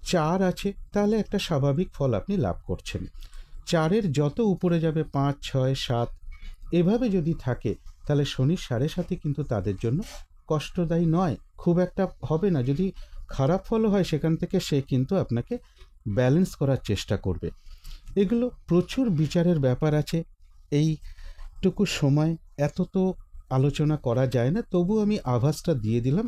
4 আছে, তাহলে একটা স্বাভাবিক ফল আপনি লাভ করছেন। 4-এর যত উপরে যাবে 5, 6, 7 এভাবে যদি থাকে, তাহলে শনির 7.5 কিন্তু তাদের জন্য কষ্টদায়ী নয়, খুব একটা হবে না। যদি খারাপ ফলও হয় সেখান থেকে সে কিন্তু আপনাকে ব্যালেন্স করার চেষ্টা করবে। এগুলো প্রচুর বিচারের ব্যাপার আছে। এইটুকু সময় এত তো আলোচনা করা যায় না, তবু আমি আভাসটা দিয়ে দিলাম।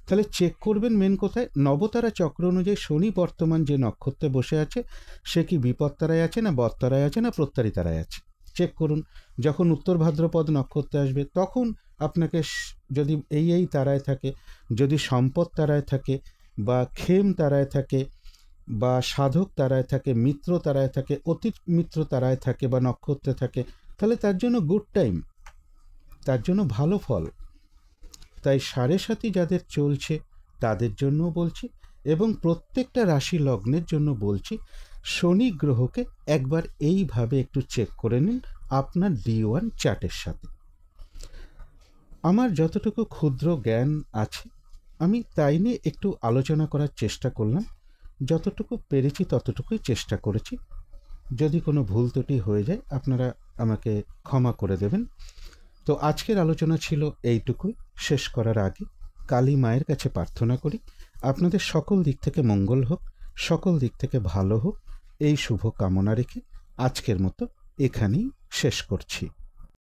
তাহলে চেক করবেন মেন কোথায়, নবতারা চক্র অনুযায়ী শনি বর্তমান যে নক্ষত্রে বসে আছে সে কি বিপত্তারায় আছে, না বত্তারায় আছে, না প্রত্যারী তারায় আছে, চেক করুন। যখন উত্তর ভাদ্রপদ নক্ষত্রে আসবে তখন আপনাকে যদি এই তারায় থাকে, যদি সম্পদ তারায় থাকে, বা খেম তারায় থাকে, বা সাধক তারায় থাকে, মিত্র তারায় থাকে, অতি মিত্র তারায় থাকে, বা নক্ষত্রে থাকে, তাহলে তার জন্য গুড টাইম, তার জন্য ভালো ফল। তাই 7.5 যাদের চলছে তাদের জন্য বলছি, এবং প্রত্যেকটা রাশি লগ্নের জন্য বলছি, শনি গ্রহকে একবার এইভাবে একটু চেক করে নিন আপনার D1 চার্টের সাথে। আমার যতটুকু ক্ষুদ্র জ্ঞান আছে আমি তাই নিয়ে একটু আলোচনা করার চেষ্টা করলাম, যতটুকু পেরেছি ততটুকুই চেষ্টা করেছি। যদি কোনো ভুল ত্রুটি হয়ে যায় আপনারা আমাকে ক্ষমা করে দেবেন। তো আজকের আলোচনা ছিল এইটুকুই। শেষ করার আগে কালী মায়ের কাছে প্রার্থনা করি আপনাদের সকল দিক থেকে মঙ্গল হোক, সকল দিক থেকে ভালো হোক, এই শুভ কামনা রেখে আজকের মতো এখানেই শেষ করছি।